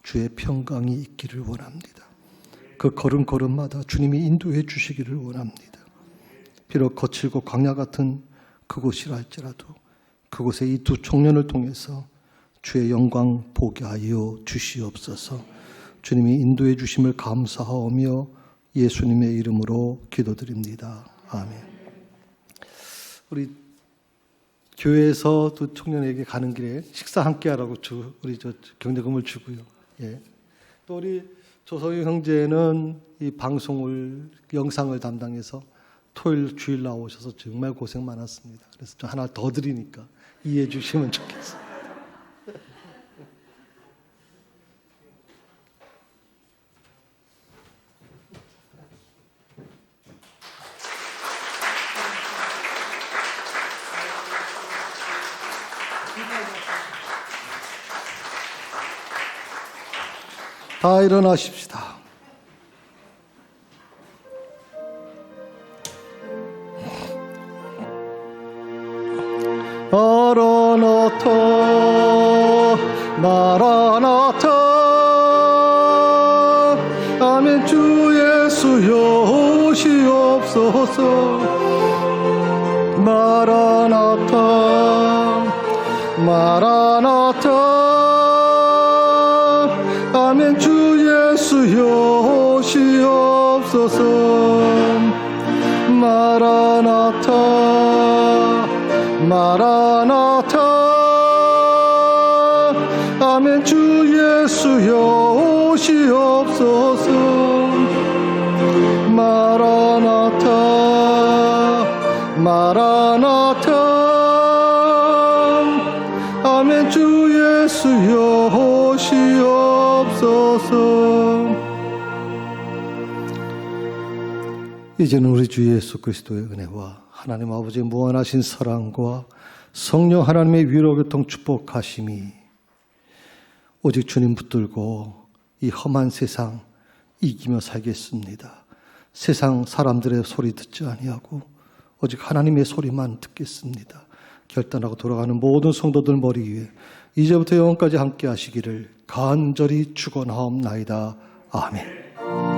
주의 평강이 있기를 원합니다. 그 걸음걸음마다 주님이 인도해 주시기를 원합니다. 비록 거칠고 광야 같은 그곳이라 할지라도 그곳에 이 두 청년을 통해서 주의 영광 보게 하여 주시옵소서. 주님이 인도해 주심을 감사하며 예수님의 이름으로 기도드립니다. 아멘. 우리 교회에서 또 청년에게 가는 길에 식사 함께 하라고 우리 경제금을 주고요. 예. 또 우리 조성희 형제는 이 방송을 영상을 담당해서 토요일 주일 나오셔서 정말 고생 많았습니다. 그래서 좀 하나 더 드리니까 이해해 주시면 좋겠습니다. 다 일어나십시다. 마라나타 마라나타 아멘. 주 예수여 오시옵소서. 마라나타 마라나타 아멘. 주 예수여 오시옵소서. 마라나타 마라나타 아멘. 주 예수여 오시옵소서. 마라나타 마라나타 아멘. 주 예수여 오시옵소서. 이제는 우리 주 예수 그리스도의 은혜와 하나님 아버지의 무한하신 사랑과 성령 하나님의 위로교통 축복하심이 오직 주님 붙들고 이 험한 세상 이기며 살겠습니다. 세상 사람들의 소리 듣지 아니하고 오직 하나님의 소리만 듣겠습니다. 결단하고 돌아가는 모든 성도들 머리 위에 이제부터 영원까지 함께 하시기를 간절히 축원하옵나이다. 아멘.